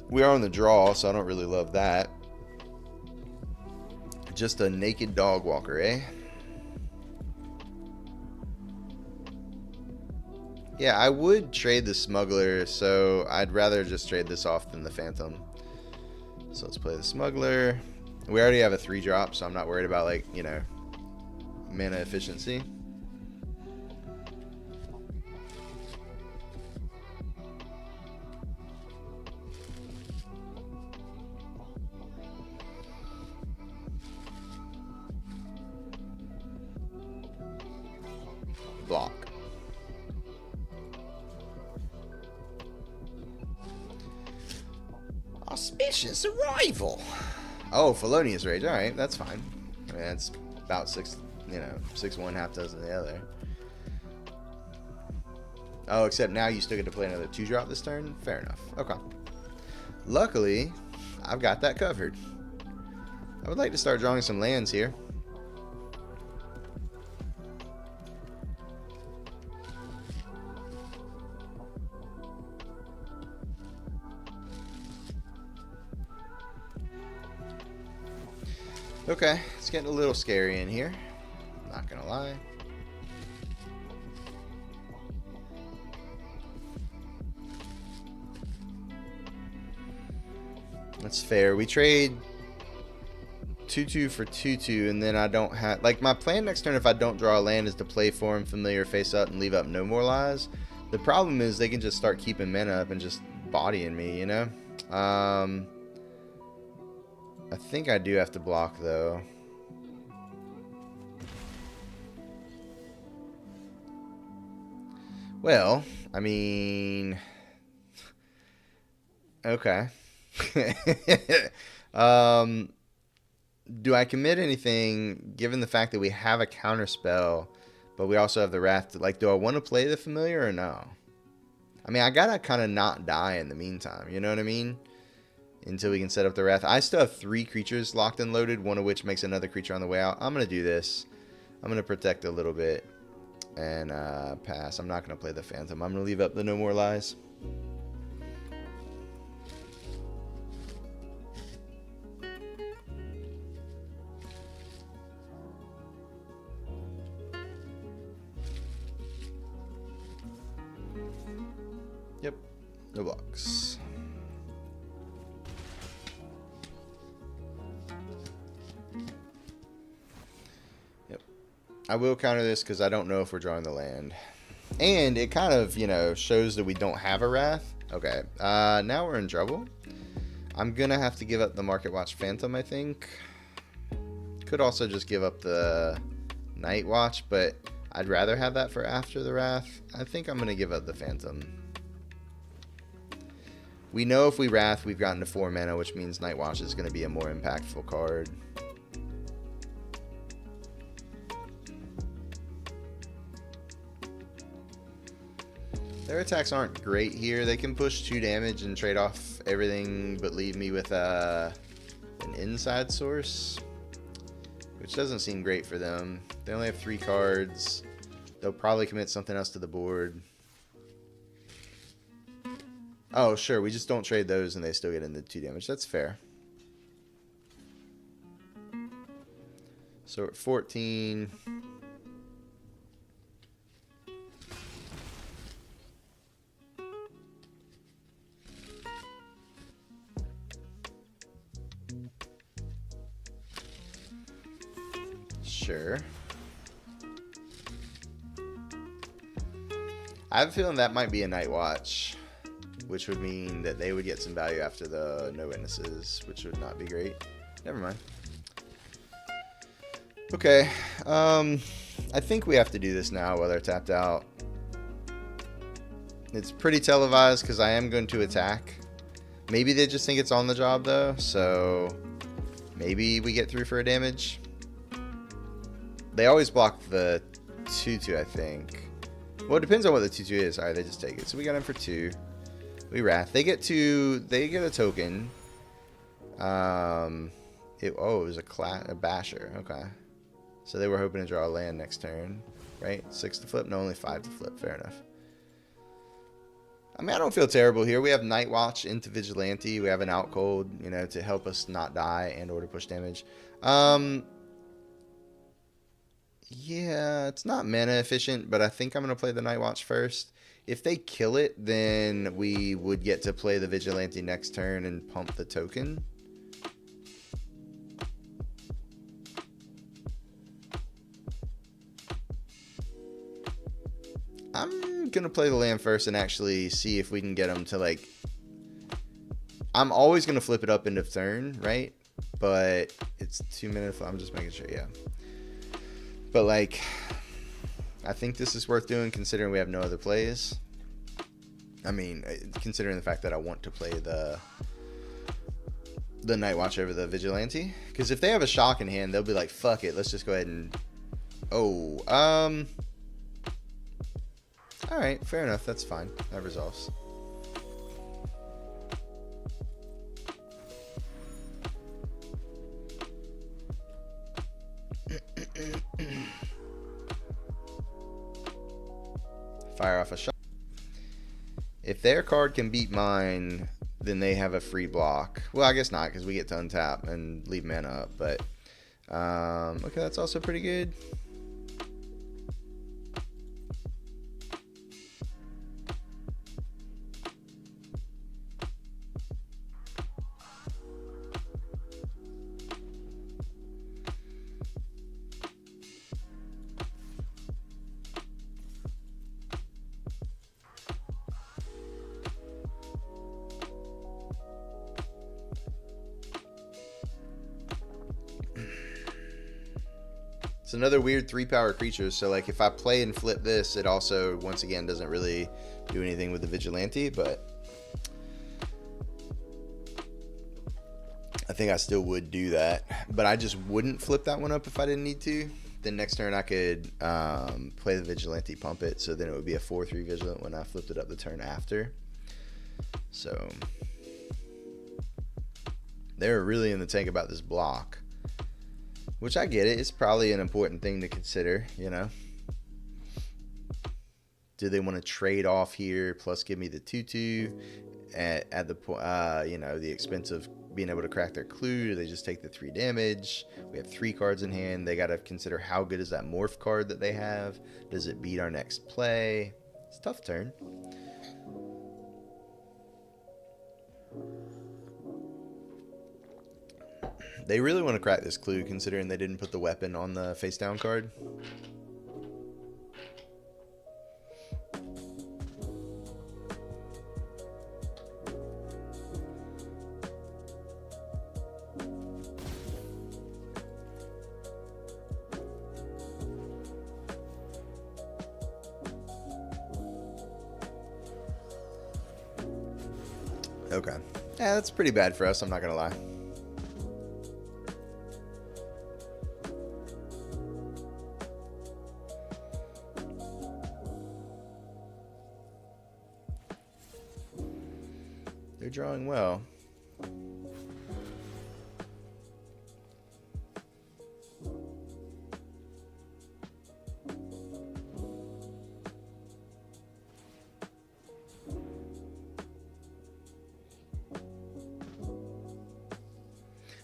We are on the draw, so I don't really love that. Just a naked dog walker, eh? Yeah, I would trade the Smuggler, so I'd rather just trade this off than the Phantom. So let's play the Smuggler. We already have a 3-drop, so I'm not worried about, like, you know, mana efficiency. block. Auspicious arrival. Oh, Felonious Rage. All right, that's fine. I mean, that's about 6-1, half dozen the other. Oh, except now you still get to play another 2-drop this turn? Fair enough. Okay. Luckily, I've got that covered. I would like to start drawing some lands here. Okay, it's getting a little scary in here. Not gonna lie. That's fair. We trade 2-2 for 2-2, and then I don't have... Like, my plan next turn, if I don't draw a land, is to play Foreign Familiar face up and leave up No More Lies. The problem is they can just start keeping mana up and just bodying me, you know? I think I do have to block, though. Well, I mean... Okay. Do I commit anything, given the fact that we have a counter spell, but we also have the Wrath? Like, do I want to play the Familiar or no? I mean, I gotta kind of not die in the meantime, you know what I mean? Until we can set up the Wrath. I still have 3 creatures locked and loaded, one of which makes another creature on the way out. I'm going to do this. I'm going to protect a little bit and pass. I'm not going to play the Phantom. I'm going to leave up the No More Lies. Yep, no blocks. I will counter this because I don't know if we're drawing the land. And it kind of, you know, shows that we don't have a Wrath. Okay, now we're in trouble. I'm going to have to give up the Market Watch Phantom, I think. Could also just give up the Night Watch, but I'd rather have that for after the Wrath. I think I'm going to give up the Phantom. We know if we Wrath, we've gotten to 4 mana, which means Night Watch is going to be a more impactful card. Their attacks aren't great here. They can push 2 damage and trade off everything but leave me with an inside source, which doesn't seem great for them. They only have 3 cards. They'll probably commit something else to the board. Oh, sure. We just don't trade those and they still get into 2 damage. That's fair. So we're at 14. Sure. I have a feeling that might be a Night Watch, which would mean that they would get some value after the No Witnesses, which would not be great. Never mind. Okay. I think we have to do this now while they're tapped out. It's pretty televised because I am going to attack. Maybe they just think it's on the job, though, so maybe we get through for a damage. They always block the 2-2, I think. Well, it depends on what the 2-2 is. Alright, they just take it. So we got him for 2. We Wrath. They get a token. It was a Basher. Okay. So they were hoping to draw a land next turn. Right? 6 to flip? No, only 5 to flip. Fair enough. I mean, I don't feel terrible here. We have Night Watch into Vigilante. We have an Out Cold, you know, to help us not die and or to push damage. Yeah, it's not mana efficient, but I think I'm going to play the Night Watch first. If they kill it, then we would get to play the Vigilante next turn and pump the token. I'm going to play the land first and actually see if we can get them to, like... I'm always going to flip it up into turn, right? But it's 2 minutes. I'm just making sure, yeah. But, like, I think this is worth doing considering we have no other plays. I mean, considering the fact that I want to play the Night Watch over the Vigilante. Because if they have a shock in hand, they'll be like, fuck it, let's just go ahead and... Oh, alright, fair enough, that's fine. That resolves. Fire off a shot. If their card can beat mine, then they have a free block. Well, I guess not, because we get to untap and leave mana up. But okay, that's also pretty good. It's another weird 3-power creature, so like if I play and flip this, it also, once again, doesn't really do anything with the Vigilante, but I think I still would do that. But I just wouldn't flip that one up if I didn't need to. Then next turn I could play the Vigilante, pump it, so then it would be a 4/3 Vigilant when I flipped it up the turn after. So they're really in the tank about this block. Which I get it. It's probably an important thing to consider, you know. Do they want to trade off here plus give me the 2/2 at the point, you know, the expense of being able to crack their clue? Do they just take the 3 damage? We have 3 cards in hand. They got to consider how good is that morph card that they have. Does it beat our next play? It's a tough turn. They really want to crack this clue, considering they didn't put the weapon on the face down card. Okay. Yeah, that's pretty bad for us, I'm not going to lie. They're drawing well.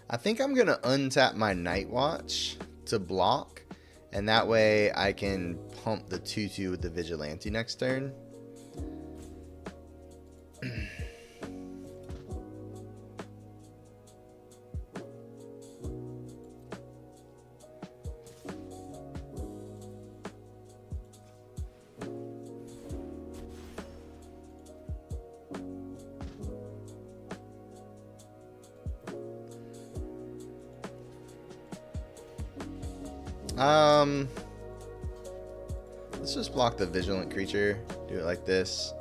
I think I'm going to untap my Night Watch to block, and that way I can pump the 2/2 with the Vigilante next turn. Let's just block the Vigilant creature. Do it like this.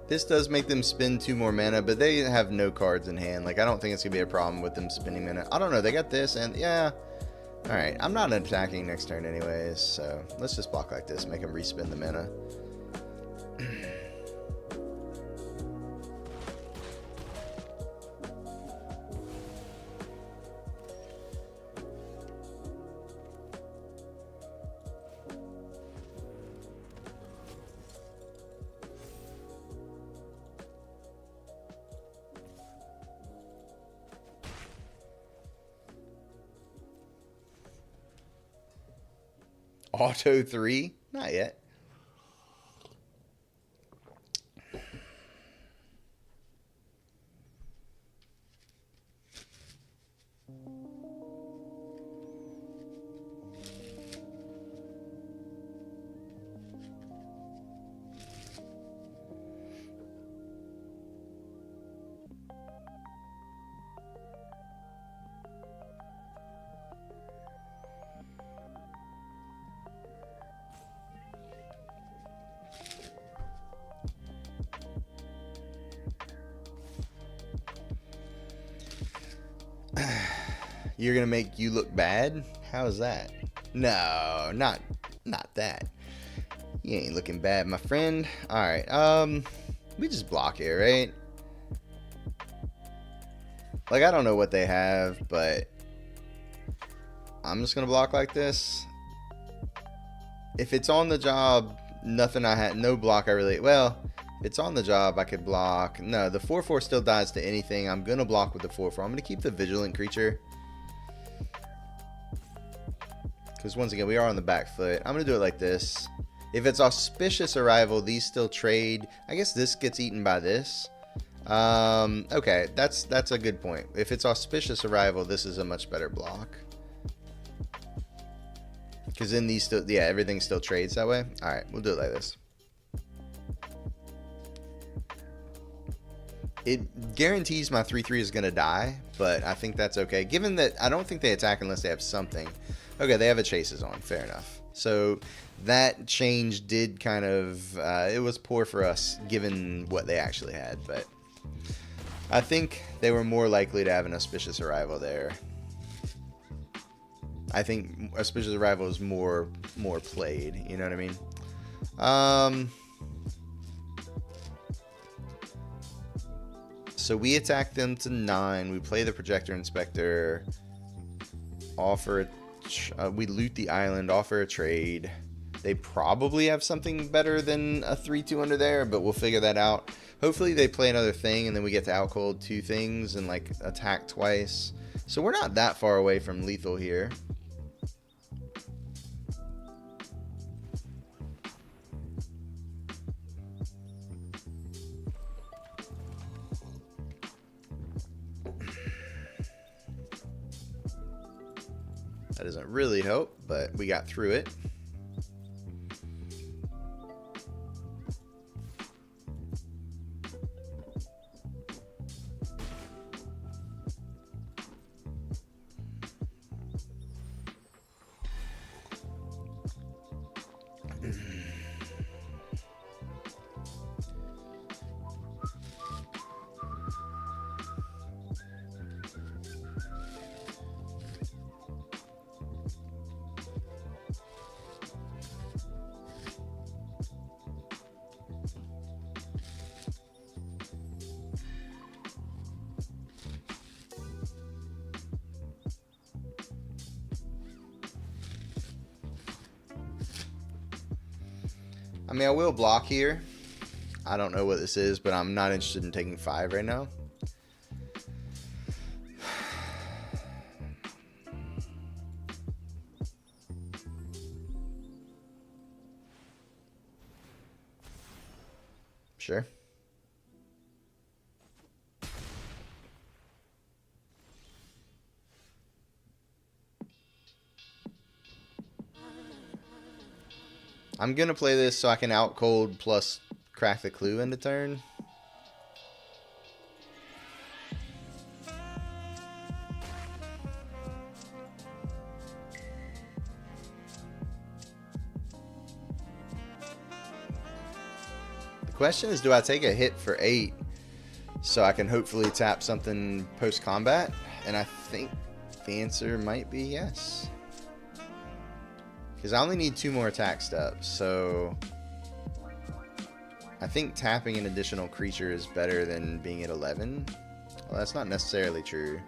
This does make them spend 2 more mana, but they have no cards in hand. Like, I don't think it's gonna be a problem with them spending mana. I don't know. They got this, and yeah. All right. I'm not attacking next turn anyways, so let's just block like this. Make them respend the mana. Auto 3? Not yet. You're gonna make you look bad? How is that? No, not that. You ain't looking bad, my friend. Alright, we just block here, right? Like, I don't know what they have, but I'm just gonna block like this. If it's on the job, nothing I had, no block I really, well, if it's on the job, I could block. No, the 4/4 still dies to anything. I'm gonna block with the 4/4. I'm gonna keep the vigilant creature. Because once again, we are on the back foot. I'm gonna do it like this. If it's auspicious arrival, these still trade. I guess this gets eaten by this. Okay, that's a good point. If it's auspicious arrival, this is a much better block. Because then these still, yeah, everything still trades that way. All right, we'll do it like this. It guarantees my 3/3 is gonna die, but I think that's okay. Given that I don't think they attack unless they have something. Okay, they have a chases on. Fair enough. So that change did kind of, it was poor for us given what they actually had, but I think they were more likely to have an auspicious arrival there. I think auspicious arrival is more played, you know what I mean? So we attack them to 9, we play the projector inspector, offer we loot the island, offer a trade. They probably have something better than a 3/2 under there, but we'll figure that out. Hopefully they play another thing and then we get to outcold 2 things and like attack twice. So we're not that far away from lethal here. That doesn't really help, but we got through it. I mean, I will block here. I don't know what this is, but I'm not interested in taking 5 right now. Sure. I'm going to play this so I can outcold plus crack the clue into turn. The question is, do I take a hit for 8 so I can hopefully tap something post-combat? And I think the answer might be yes. Because I only need 2 more attack steps, so I think tapping an additional creature is better than being at 11. Well, that's not necessarily true.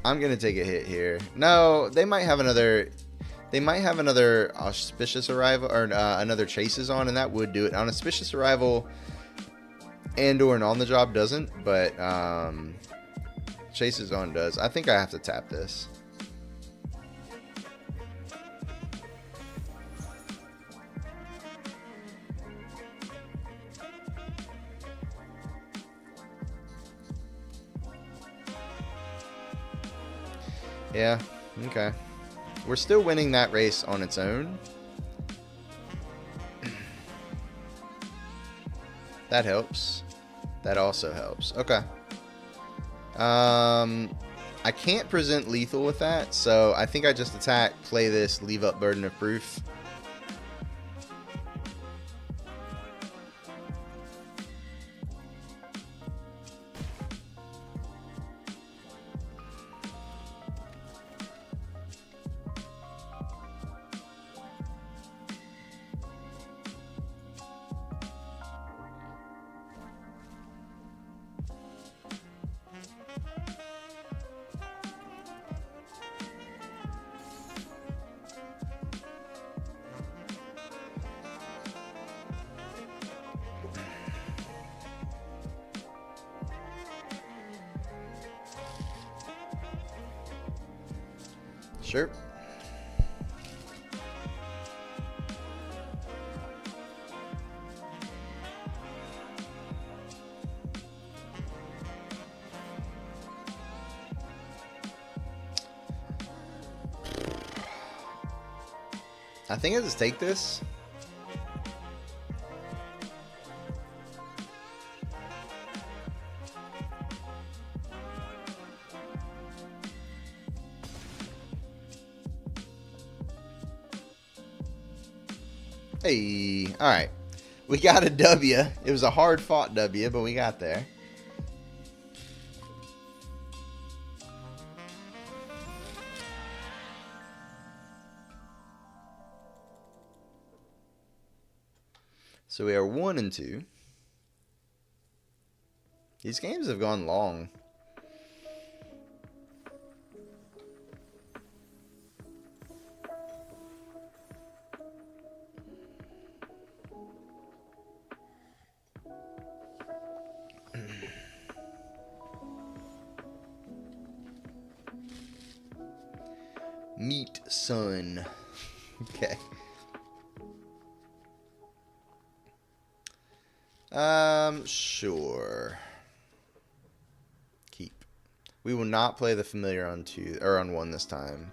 I'm gonna take a hit here. No, they might have another. They might have another auspicious arrival or another chases on, and that would do it. On auspicious arrival, and/or an on the job doesn't, but chases on does. I think I have to tap this. Yeah, okay. We're still winning that race on its own. That helps. That also helps. Okay. I can't present lethal with that, so I think I just attack, play this, leave up Burden of Proof. Sure. I think I just take this. Hey, all right. We got a W. It was a hard-fought W, but we got there. So we are 1 and 2. These games have gone long. Meat son. Okay. Sure. Keep. We will not play the familiar on 2 or on 1 this time.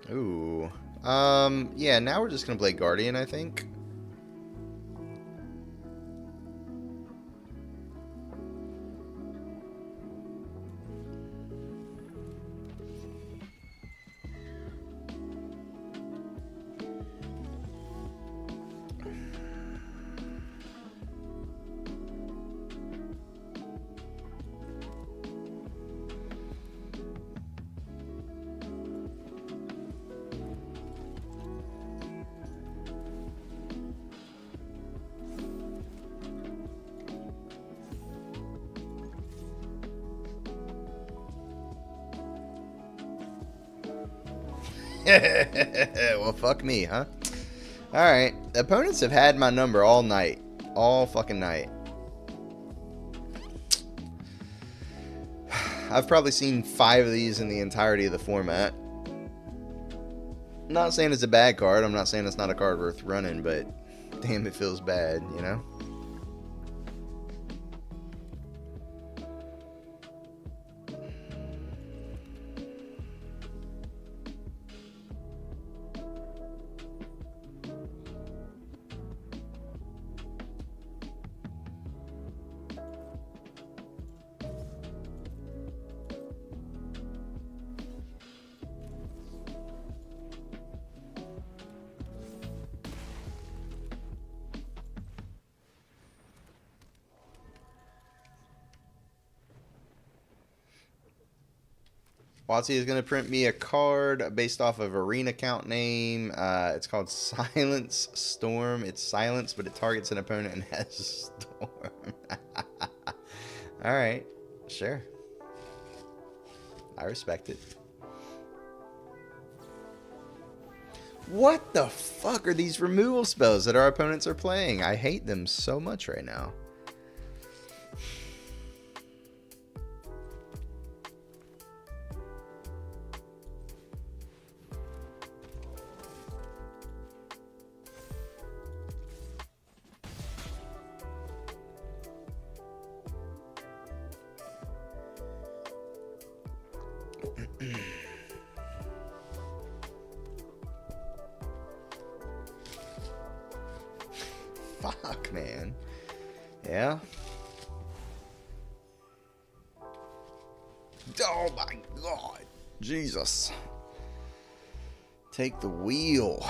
Ooh. Yeah, now we're just gonna play Guardian, I think. Well, fuck me, huh? Alright. Opponents have had my number all night. All fucking night. I've probably seen 5 of these in the entirety of the format. I'm not saying it's a bad card. I'm not saying it's not a card worth running, but damn, it feels bad, you know? WotC is going to print me a card based off of arena account name. It's called Silence Storm. It's silence, but it targets an opponent and has Storm. Alright, sure. I respect it. What the fuck are these removal spells that our opponents are playing? I hate them so much right now. Fuck, man. Yeah. Oh my god. Jesus. Take the wheel.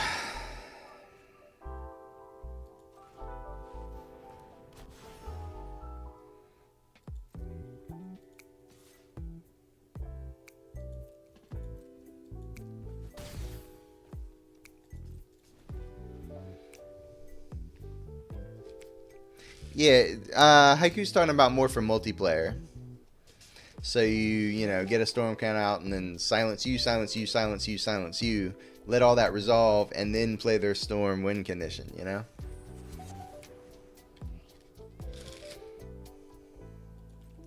Yeah, Haiku's talking about more for multiplayer. So you know, get a storm count out and then silence you, silence you, silence you, silence you. Let all that resolve and then play their storm win condition, you know?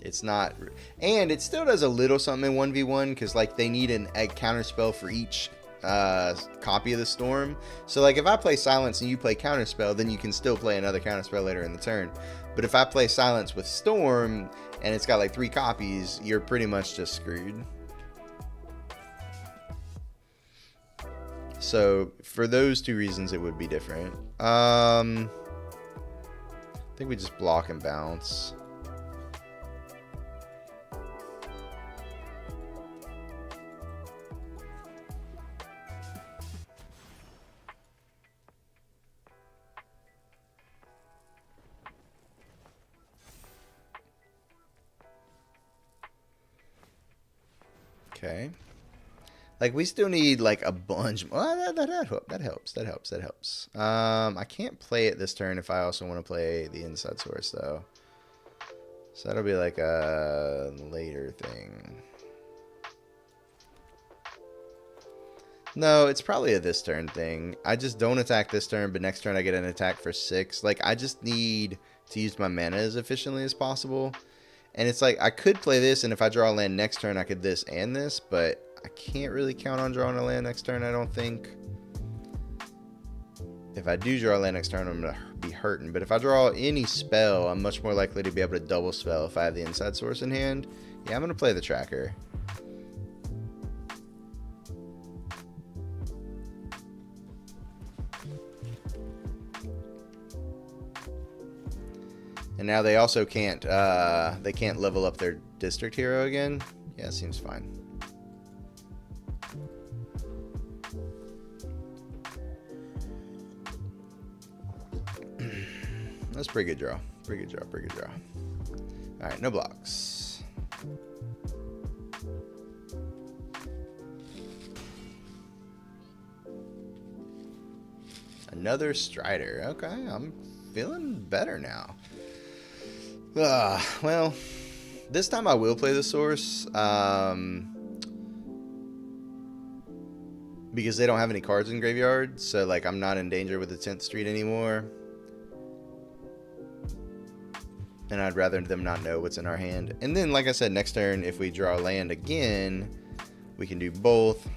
It's not, and it still does a little something in 1v1 because like they need a counter spell for each copy of the storm. So like if I play silence and you play counter spell, then you can still play another counter spell later in the turn. But if I play silence with storm and it's got like 3 copies, you're pretty much just screwed. So for those 2 reasons, it would be different. I think we just block and bounce. Okay. Like, we still need, like, a bunch. Well, that helps. I can't play it this turn if I also want to play the inside source, though. So that'll be, like, a later thing. No, it's probably a this turn thing. I just don't attack this turn, but next turn I get an attack for 6. Like, I just need to use my mana as efficiently as possible. And it's like, I could play this, and if I draw a land next turn, I could this and this, but I can't really count on drawing a land next turn, I don't think. If I do draw a land next turn, I'm going to be hurting. But if I draw any spell, I'm much more likely to be able to double spell if I have the inside source in hand. Yeah, I'm going to play the tracker. And now they also can't level up their district hero again. Yeah, seems fine. That's a pretty good draw. Pretty good draw. Alright, no blocks. Another Strider. Okay, I'm feeling better now. Well, this time I will play the source. Because they don't have any cards in graveyard. So, like, I'm not in danger with the 10th Street anymore. And I'd rather them not know what's in our hand. And then, like I said, next turn, if we draw land again, we can do both.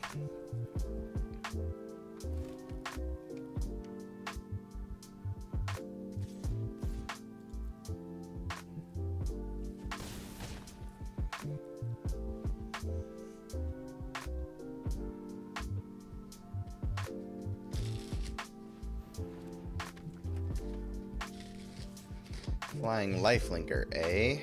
Flying Lifelinker, eh?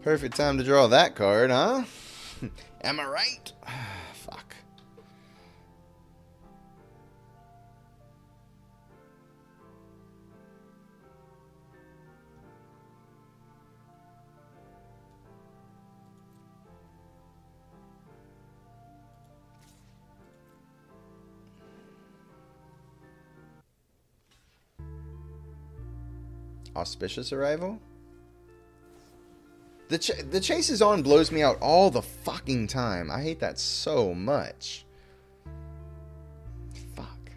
Perfect time to draw that card, huh? Am I right? Fuck. Auspicious Arrival? The chase is on blows me out all the fucking time. I hate that so much. Fuck.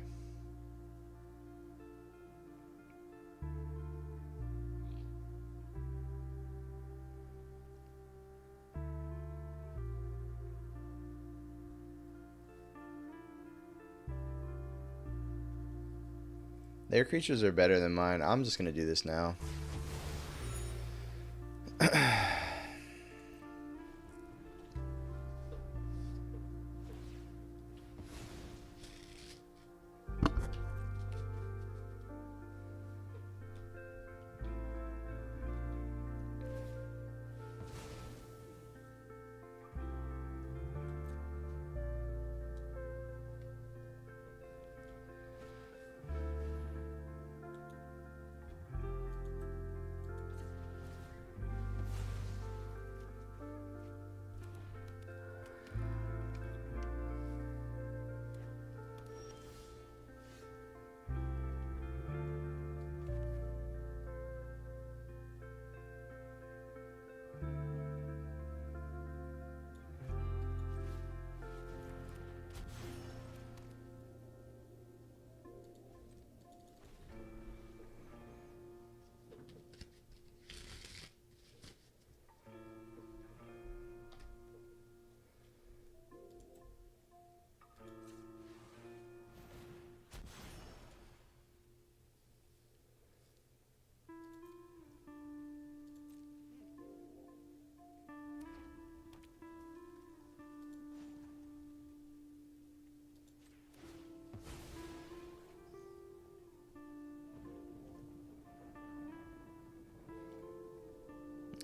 Their creatures are better than mine. I'm just going to do this now.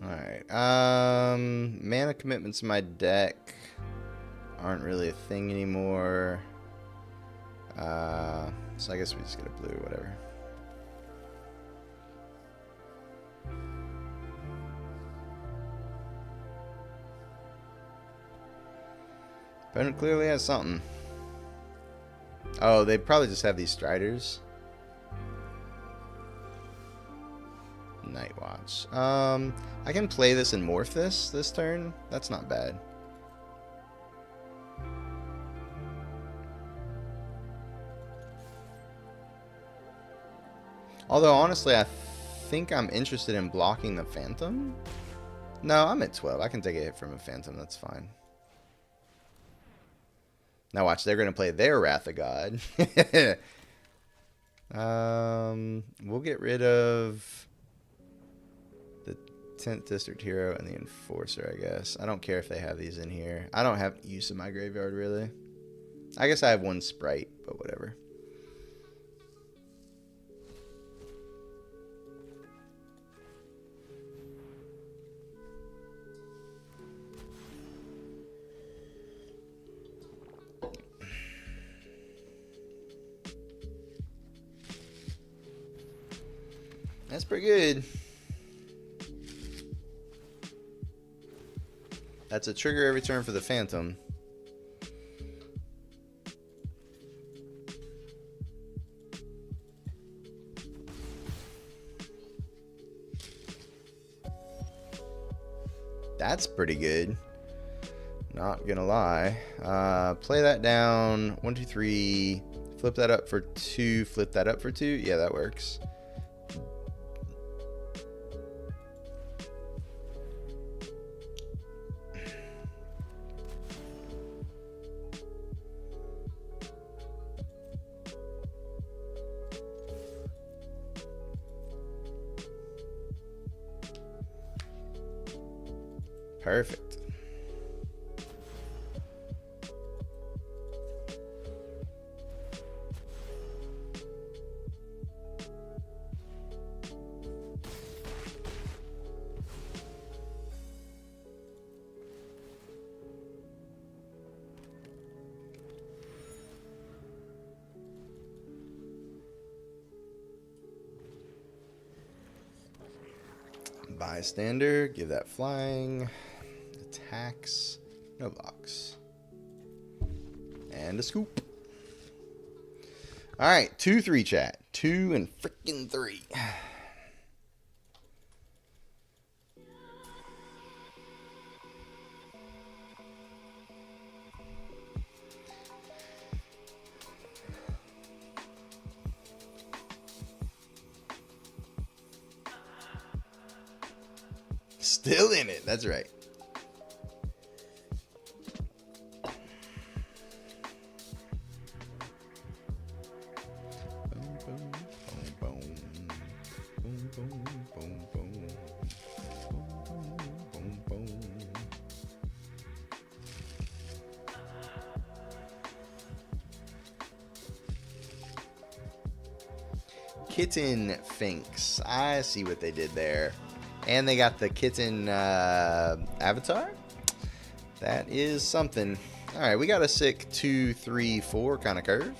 Alright. Mana commitments in my deck aren't really a thing anymore. So I guess we just get a blue, whatever. Opponent clearly has something. Oh, they probably just have these Striders. Night Watch. I can play this and morph this turn. That's not bad. Although, honestly, I think I'm interested in blocking the Phantom. No, I'm at 12. I can take a hit from a Phantom. That's fine. Now watch, they're going to play their Wrath of God. We'll get rid of the 10th District Hero and the Enforcer, I guess. I don't care if they have these in here. I don't have use of my graveyard, really. I guess I have one Sprite, but whatever. That's pretty good. That's a trigger every turn for the Phantom. That's pretty good. Not gonna lie. Play that down. 1, 2, 3. Flip that up for 2. Flip that up for 2. Yeah, that works. Perfect. Bystander, give that flying. Attacks, no blocks. And a scoop. Alright, 2-3 chat. 2 and freaking 3. Still in it, that's right. Kitten Finks. I see what they did there. And they got the kitten avatar. That is something. All right, we got a sick 2, 3, 4 kind of curve.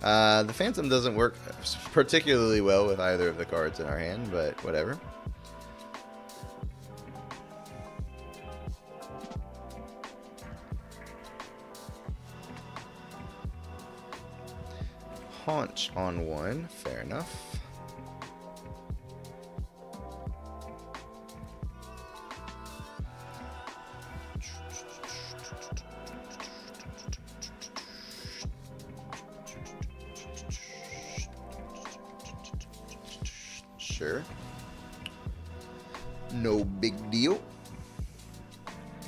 The Phantom doesn't work particularly well with either of the cards in our hand, but whatever. Haunch on 1, fair enough. Sure. No big deal.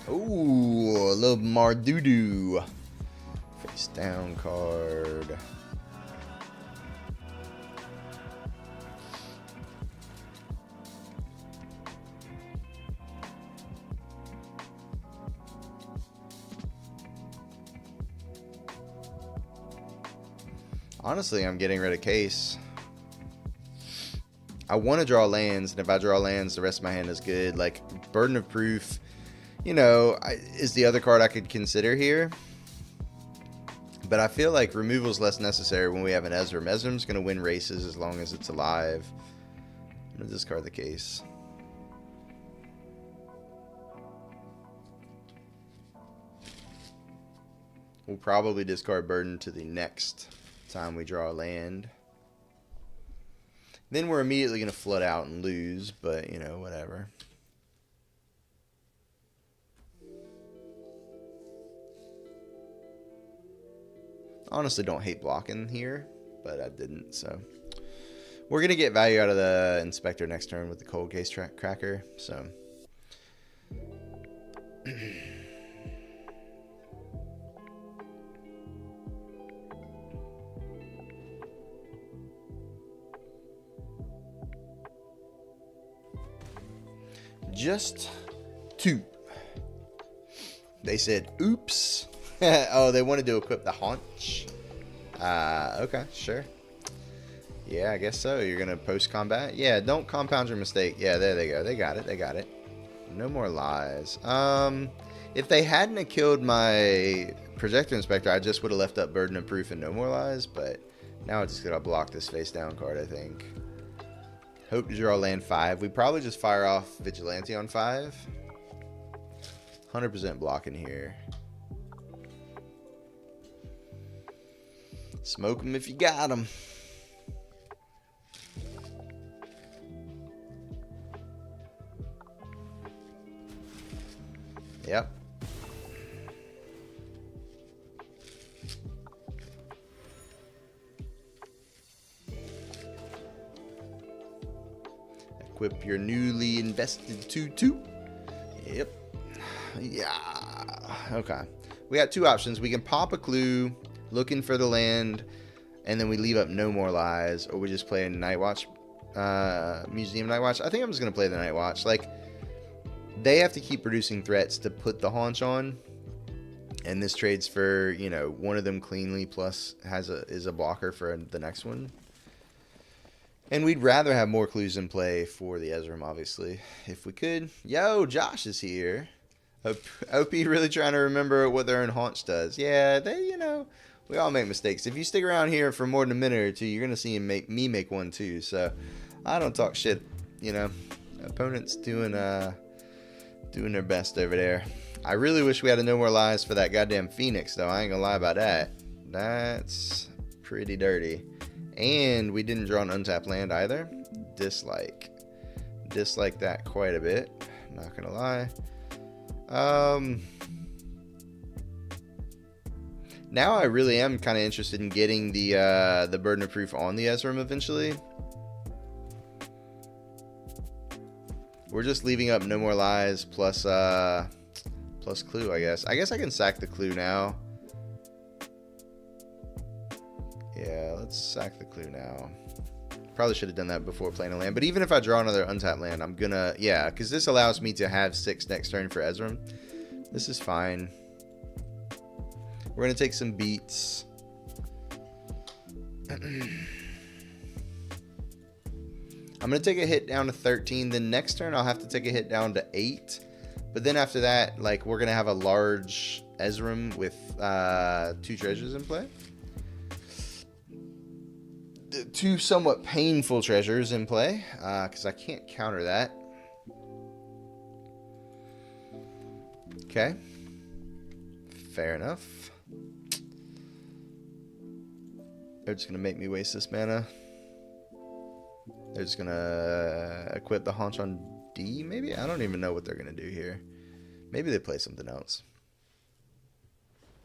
Oh, a little Mardudu. Face down card. Honestly, I'm getting rid of Case. I want to draw lands, and if I draw lands, the rest of my hand is good. Like, Burden of Proof, you know, is the other card I could consider here. But I feel like removal is less necessary when we have an Ezram. Ezram's going to win races as long as it's alive. I'm going to discard the case. We'll probably discard Burden to the next time we draw a land. Then we're immediately going to flood out and lose, but, you know, whatever. Honestly, don't hate blocking here, but I didn't, so. We're going to get value out of the Inspector next turn with the Cold Case Cracker, so. Just 2. They said, oops. Oh, they wanted to equip the haunch. Okay, sure. Yeah, I guess so. You're going to post-combat? Yeah, don't compound your mistake. Yeah, there they go. They got it. They got it. No more lies. If they hadn't have killed my Projector Inspector, I just would have left up Burden of Proof and No More Lies, but now I just got to block this face-down card, I think. Hope to draw land 5. We probably just fire off Vigilante on 5. 100% blocking here. Smoke them if you got them. Yep. Equip your newly invested 2/2. Yep. Yeah. Okay. We got 2 options. We can pop a clue, looking for the land, and then we leave up No More Lies, or we just play a Night Watch, Museum Night Watch. I think I'm just going to play the Night Watch. Like, they have to keep producing threats to put the haunch on, and this trades for, you know, one of them cleanly plus is a blocker for the next one. And we'd rather have more clues in play for the Ezram, obviously, if we could. Yo, Josh is here. OP really trying to remember what their own haunch does. Yeah, they, you know, we all make mistakes. If you stick around here for more than a minute or two, you're gonna see me make one too. So I don't talk shit, you know. Opponents doing their best over there. I really wish we had a No More Lies for that goddamn Phoenix, though. I ain't gonna lie about that. That's pretty dirty. And we didn't draw an untapped land either. Dislike that quite a bit. Not gonna lie. Now I really am kind of interested in getting the Burden of Proof on the Ezram eventually. We're just leaving up No More Lies plus Clue, I guess. I guess I can sack the Clue now. Yeah, let's sack the Clue now. Probably should have done that before playing a land. But even if I draw another untapped land, I'm gonna... Yeah, because this allows me to have 6 next turn for Ezram. This is fine. We're gonna take some beats. I'm gonna take a hit down to 13. Then next turn I'll have to take a hit down to 8. But then after that, like, we're gonna have a large Ezram with 2 treasures in play. 2 somewhat painful treasures in play, because I can't counter that. Okay. Fair enough. They're just going to make me waste this mana. They're just going to equip the haunch on D, maybe? I don't even know what they're going to do here. Maybe they play something else.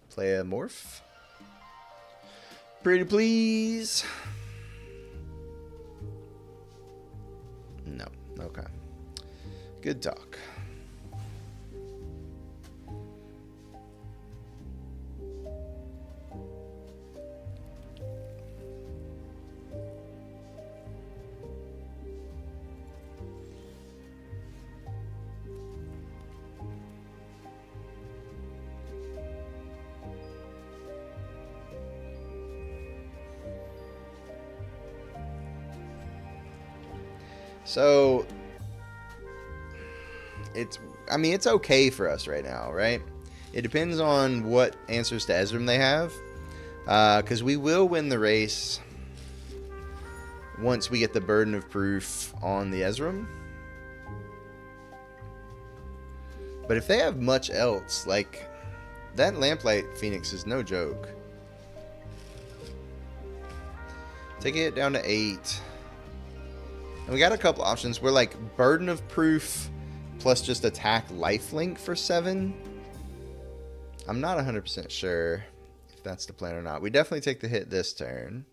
Play a morph. Pretty please. No. Okay. Good talk. So I mean, it's okay for us right now, right? It depends on what answers to Ezram they have. Because we will win the race once we get the burden of proof on the Ezram. But if they have much else, like that Lamplight Phoenix is no joke. Taking it down to 8. And we got a couple options. We're like burden of proof plus just attack lifelink for 7. I'm not 100% sure if that's the plan or not. We definitely take the hit this turn.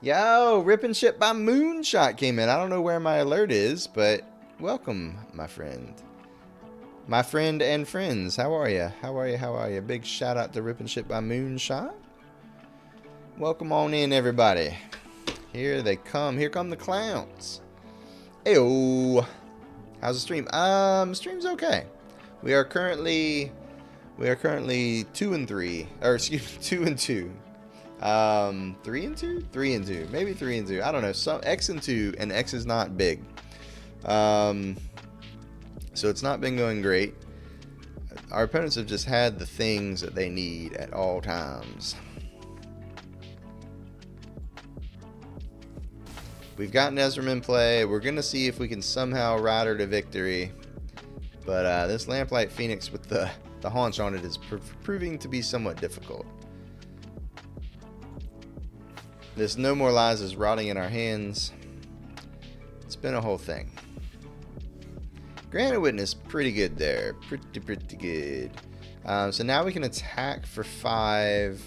Yo, ripping shit by Moonshot came in. I don't know where my alert is, but welcome, my friend. My friend and friends, how are you? How are you? How are you? Big shout out to ripping shit by Moonshot. Welcome on in, everybody. Here they come. Here come the clowns. Ayo. How's the stream? Stream's okay. We are currently 2 and 3, or excuse me, 2 and 2. 3 and 2, 3 and 2, maybe 3 and 2. I don't know. Some X and 2, and X is not big. So it's not been going great. Our opponents have just had the things that they need at all times. We've gotten Ezram in play. We're going to see if we can somehow ride her to victory. But this Lamplight Phoenix with the haunch on it is proving to be somewhat difficult. This No More Lies is rotting in our hands. It's been a whole thing. Granite Witness, pretty good there. Pretty good. So now we can attack for 5.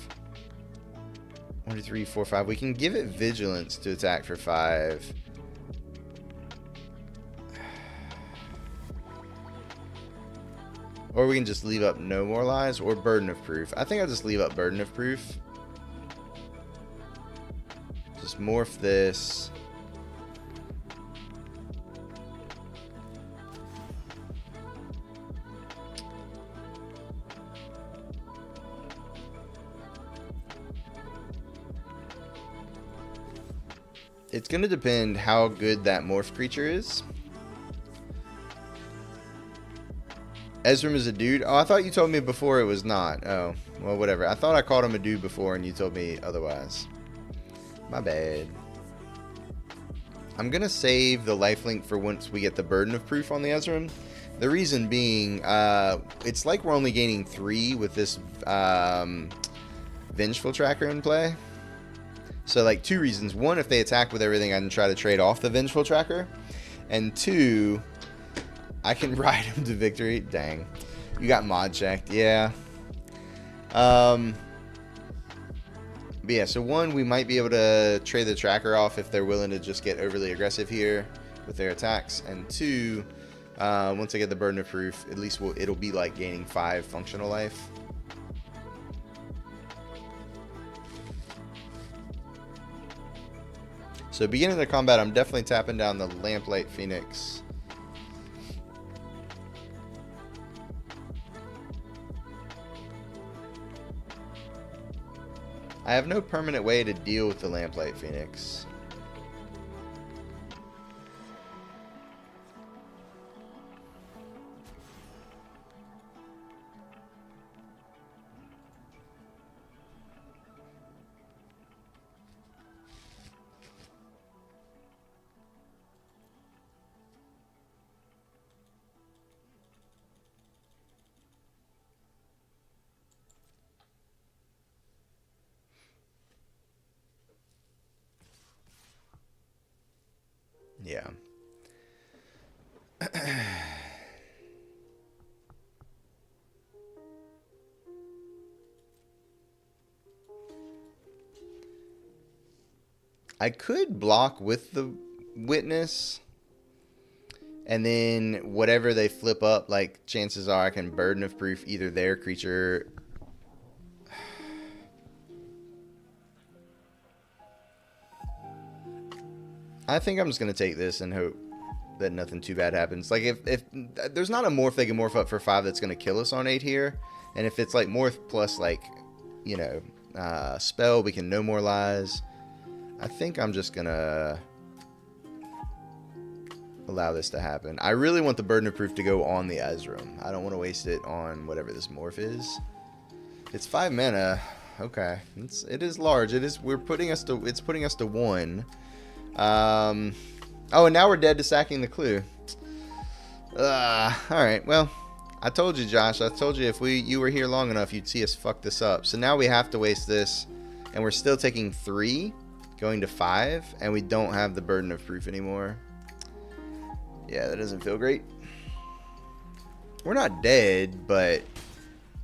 1, 2, 3, 4, 5. We can give it Vigilance to attack for 5. Or we can just leave up No More Lies or Burden of Proof. I think I'll just leave up Burden of Proof. Just morph this. It's going to depend how good that morph creature is. Ezram is a dude? Oh, I thought you told me before it was not. Oh, well, whatever. I thought I called him a dude before and you told me otherwise. My bad. I'm going to save the lifelink for once we get the burden of proof on the Ezram. The reason being, it's like we're only gaining 3 with this Vengeful Tracker in play. So, like, 2 reasons. 1, if they attack with everything, I can try to trade off the Vengeful Tracker. And 2, I can ride him to victory. Dang. You got mod checked. Yeah. But yeah, so 1, we might be able to trade the tracker off if they're willing to just get overly aggressive here with their attacks. And 2, once I get the burden of proof, at least it'll be like gaining 5 functional life. So beginning the combat, I'm definitely tapping down the Lamplight Phoenix. I have no permanent way to deal with the Lamplight Phoenix. Yeah. I could block with the witness, and then whatever they flip up, like, chances are I can burden of proof either their creature. I think I'm just going to take this and hope that nothing too bad happens. Like if there's not a morph they can morph up for 5 that's gonna kill us on 8 here, and if it's like morph plus like, you know, spell, we can no more lies. I think I'm just gonna allow this to happen. I really want the Burden of Proof to go on the Ezram. I don't want to waste it on whatever this morph is. It's 5 mana. Okay, it is large. It's putting us to 1. Oh, and now we're dead to sacking the clue. All right. Well, I told you, Josh. I told you if you were here long enough, you'd see us fuck this up. So now we have to waste this, and we're still taking 3, going to 5, and we don't have the Burden of Proof anymore. Yeah, that doesn't feel great. We're not dead, but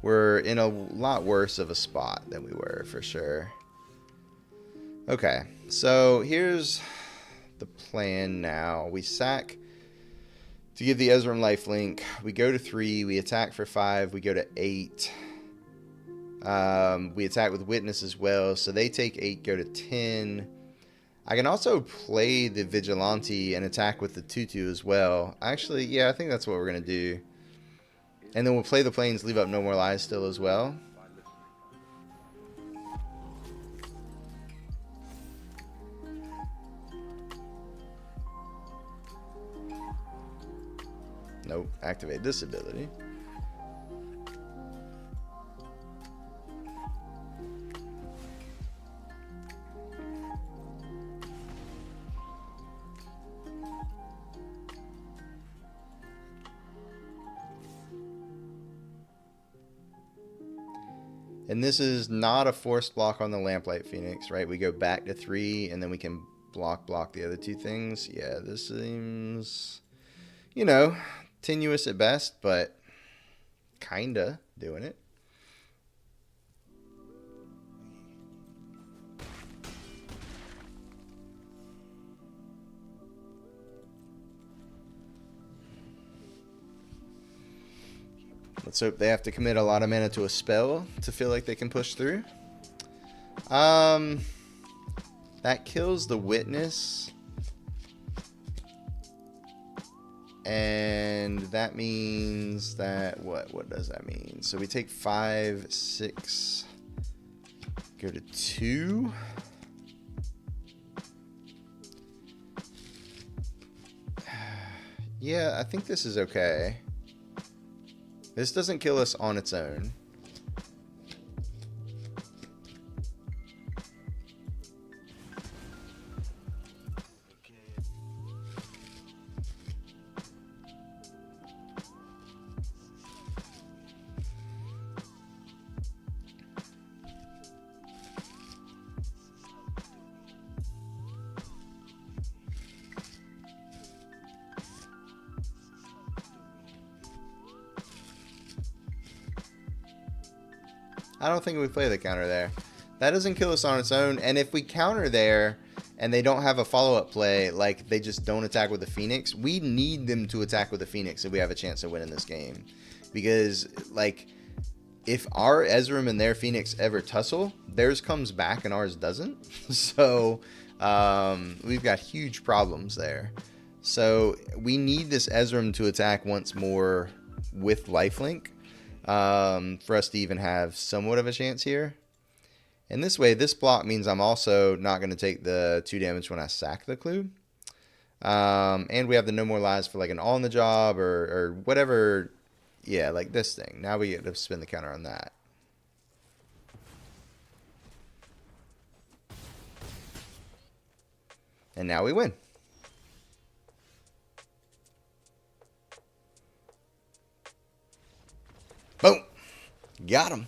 we're in a lot worse of a spot than we were, for sure. Okay, so here's the plan now. We sack to give the Ezram lifelink. We go to 3. We attack for 5. We go to 8. We attack with Witness as well. So they take 8, go to 10. I can also play the Vigilante and attack with the 2/2 as well. Actually, yeah, I think that's what we're going to do. And then we'll play the Plains, leave up no more lies still as well. Nope, activate this ability. And this is not a forced block on the Lamplight Phoenix, right? We go back to 3, and then we can block the other 2 things. Yeah, this seems, you know, tenuous at best, but kinda doing it. Let's hope they have to commit a lot of mana to a spell to feel like they can push through. That kills the Witness. And that means that, what does that mean? So we take 5, 6, go to 2. Yeah, I think this is okay. This doesn't kill us on its own. I don't think we play the counter there. That doesn't kill us on its own. And if we counter there and they don't have a follow-up play, like they just don't attack with the Phoenix, we need them to attack with the Phoenix if we have a chance of winning this game. Because, like, if our Ezram and their Phoenix ever tussle, theirs comes back and ours doesn't. So we've got huge problems there. So we need this Ezram to attack once more with lifelink. For us to even have somewhat of a chance here. And this way, this block means I'm also not going to take the 2 damage when I sack the clue. And we have the no more lies for like an all in the job or whatever. Yeah, like this thing. Now we get to spin the counter on that. And now we win. Boom. Got him.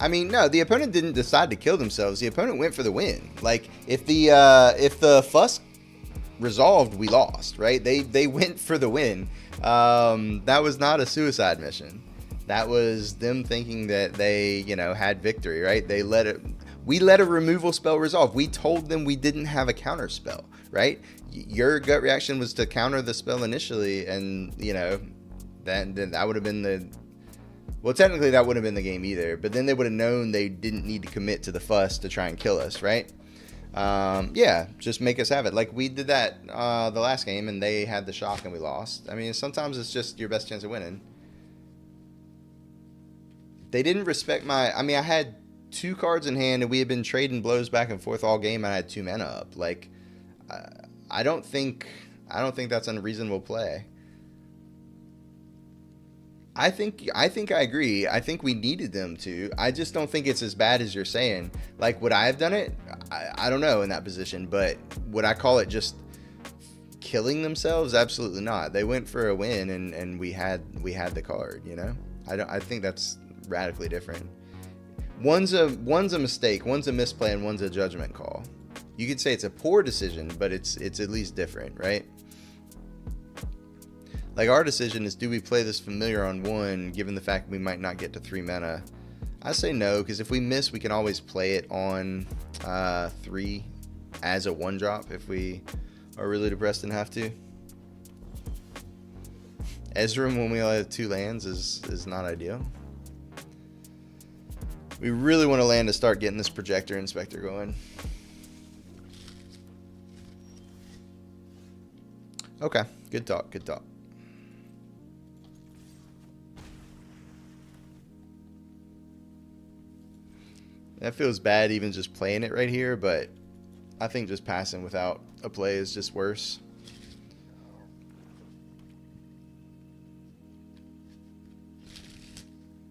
I mean, no, the opponent didn't decide to kill themselves. The opponent went for the win. Like, if the fuss resolved, we lost, right? They went for the win. That was not a suicide mission. That was them thinking that they, you know, had victory, right? They let it. We let a removal spell resolve. We told them we didn't have a counter spell, right? Your gut reaction was to counter the spell initially, and you know, then that would have been the. Well, technically that wouldn't have been the game either, but then they would have known they didn't need to commit to the fuss to try and kill us, right? Yeah, just make us have it. Like we did that the last game, and they had the shock and we lost. I mean, sometimes it's just your best chance of winning. They didn't respect my... I mean, I had 2 cards in hand, and we had been trading blows back and forth all game. I had 2 mana up. Like, I don't think that's unreasonable play. I think I agree. I think we needed them to. I just don't think it's as bad as you're saying. Like, would I have done it? I don't know in that position, but would I call it just killing themselves? Absolutely not. They went for a win, and we had the card. You know, I think that's radically different. One's a mistake, one's a misplay, and one's a judgment call. You could say it's a poor decision, but it's at least different, right? Like, our decision is, do we play this familiar on 1, given the fact we might not get to 3 mana? I say no, because if we miss, we can always play it on 3 as a 1-drop if we are really depressed and have to. Ezra, when we only have 2 lands, is not ideal. We really want to land to start getting this Projector Inspector going. Okay, good talk, good talk. That feels bad even just playing it right here, but I think just passing without a play is just worse.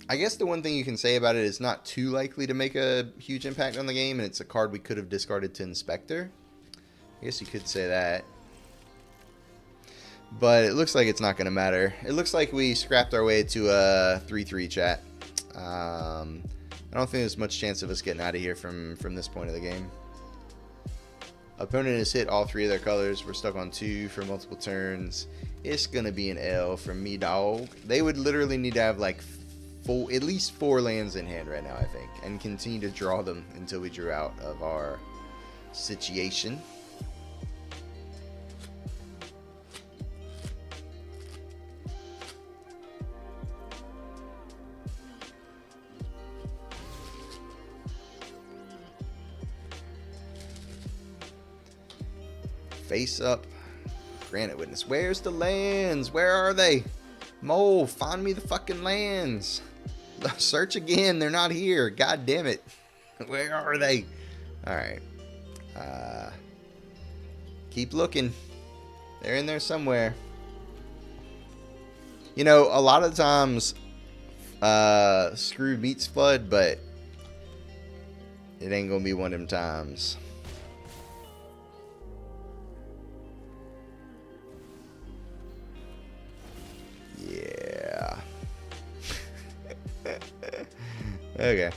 I guess the one thing you can say about it is not too likely to make a huge impact on the game, and it's a card we could have discarded to Inspector. I guess you could say that. But it looks like it's not going to matter. It looks like we scrapped our way to a 3-3 chat. I don't think there's much chance of us getting out of here from this point of the game. Opponent has hit all 3 of their colors. We're stuck on 2 for multiple turns. It's going to be an L from me, dog. They would literally need to have like at least 4 lands in hand right now, I think, and continue to draw them until we drew out of our situation. Face up. Granite Witness. Where's the lands? Where are they? Mole, find me the fucking lands. Search again. They're not here. God damn it. Where are they? Alright. Keep looking. They're in there somewhere. You know, a lot of times Screw beats Flood, but it ain't gonna be one of them times. Yeah. Okay.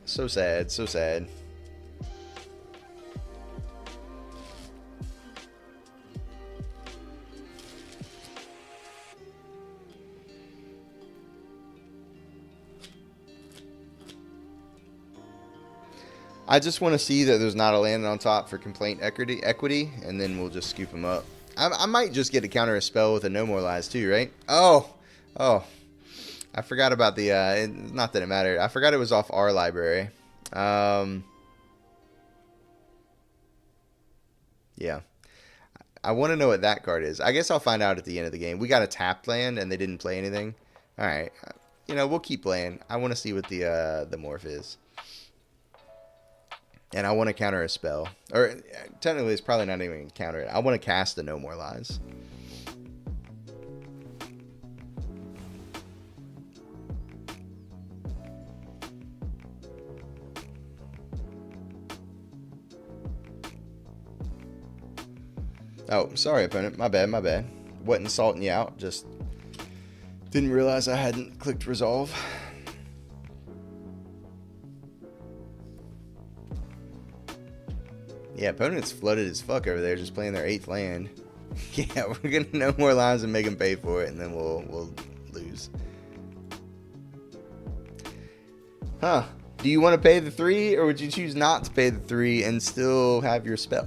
So sad, so sad. I just want to see that there's not a land on top for complaint equity, and then we'll just scoop them up. I might just get to counter a spell with a No More Lies too, right? Oh. I forgot about the, not that it mattered. I forgot it was off our library. Yeah. I want to know what that card is. I guess I'll find out at the end of the game. We got a tapped land, and they didn't play anything. All right. You know, we'll keep playing. I want to see what the morph is. And I want to counter a spell. Or, technically, it's probably not even counter it. I want to cast the No More Lies. Oh, sorry, opponent. My bad, my bad. Wasn't salting you out. Just didn't realize I hadn't clicked resolve. Yeah, opponents flooded as fuck over there, just playing their 8th land. Yeah, we're gonna know more lines and make them pay for it, and then we'll lose. Huh. Do you want to pay the 3, or would you choose not to pay the 3 and still have your spell?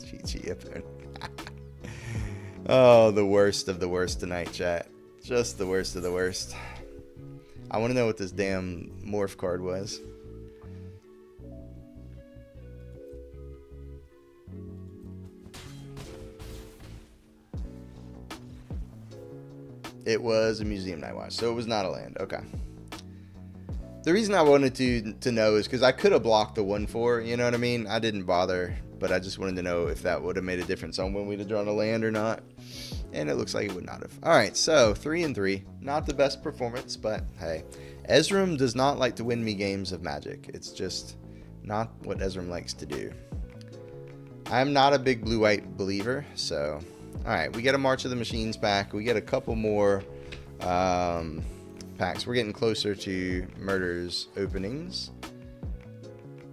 GG, opponent. Oh, the worst of the worst tonight, chat. Just the worst of the worst. I want to know what this damn morph card was. It was a Museum Night Watch, so it was not a land. Okay. The reason I wanted to know is because I could have blocked the 1/4, you know what I mean? I didn't bother, but I just wanted to know if that would have made a difference on when we'd have drawn a land or not. And it looks like it would not have. Alright, so 3 and 3. Not the best performance, but hey. Ezram does not like to win me games of Magic. It's just not what Ezram likes to do. I'm not a big blue-white believer, so... Alright, we get a March of the Machines pack. We get a couple more packs. We're getting closer to Murder's openings.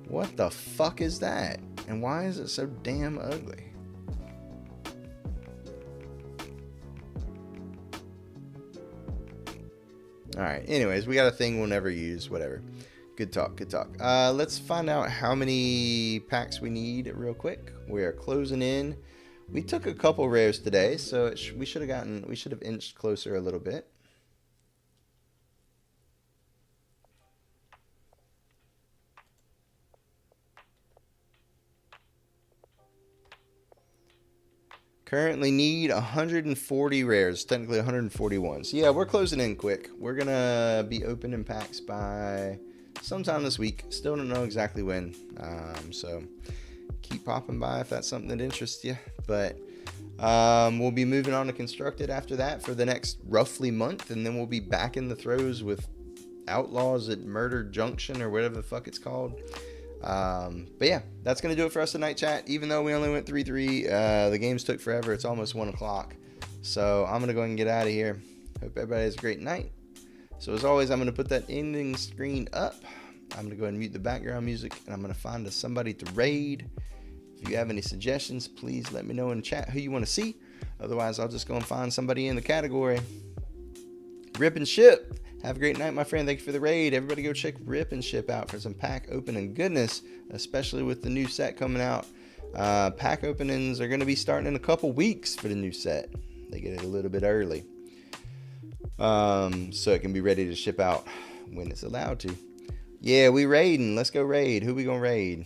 What the fuck is that? And why is it so damn ugly? Alright, anyways, we got a thing we'll never use. Whatever. Good talk, good talk. Let's find out how many packs we need real quick. We are closing in. We took a couple rares today, so we should have inched closer a little bit. Currently need 140 rares, technically 141. So yeah, we're closing in quick. We're gonna be opening packs by sometime this week. Still don't know exactly when. So keep popping by if that's something that interests you. But we'll be moving on to Constructed after that for the next roughly month, and then we'll be back in the throes with Outlaws at Murder Junction or whatever the fuck it's called. But yeah, that's gonna do it for us tonight, chat. Even though we only went 3-3, the games took forever. It's almost 1 o'clock, so I'm gonna go ahead and get out of here. Hope everybody has a great night. So as always, I'm gonna put that ending screen up. I'm gonna go ahead and mute the background music, and I'm gonna find somebody to raid. If you have any suggestions, please let me know in chat who you want to see. Otherwise, I'll just go and find somebody in the category. Rip and Ship. Have a great night, my friend. Thank you for the raid. Everybody go check Rip and Ship out for some pack opening goodness, especially with the new set coming out. Pack openings are going to be starting in a couple weeks for the new set. They get it a little bit early. So it can be ready to ship out when it's allowed to. Yeah, we raiding. Let's go raid. Who we going to raid?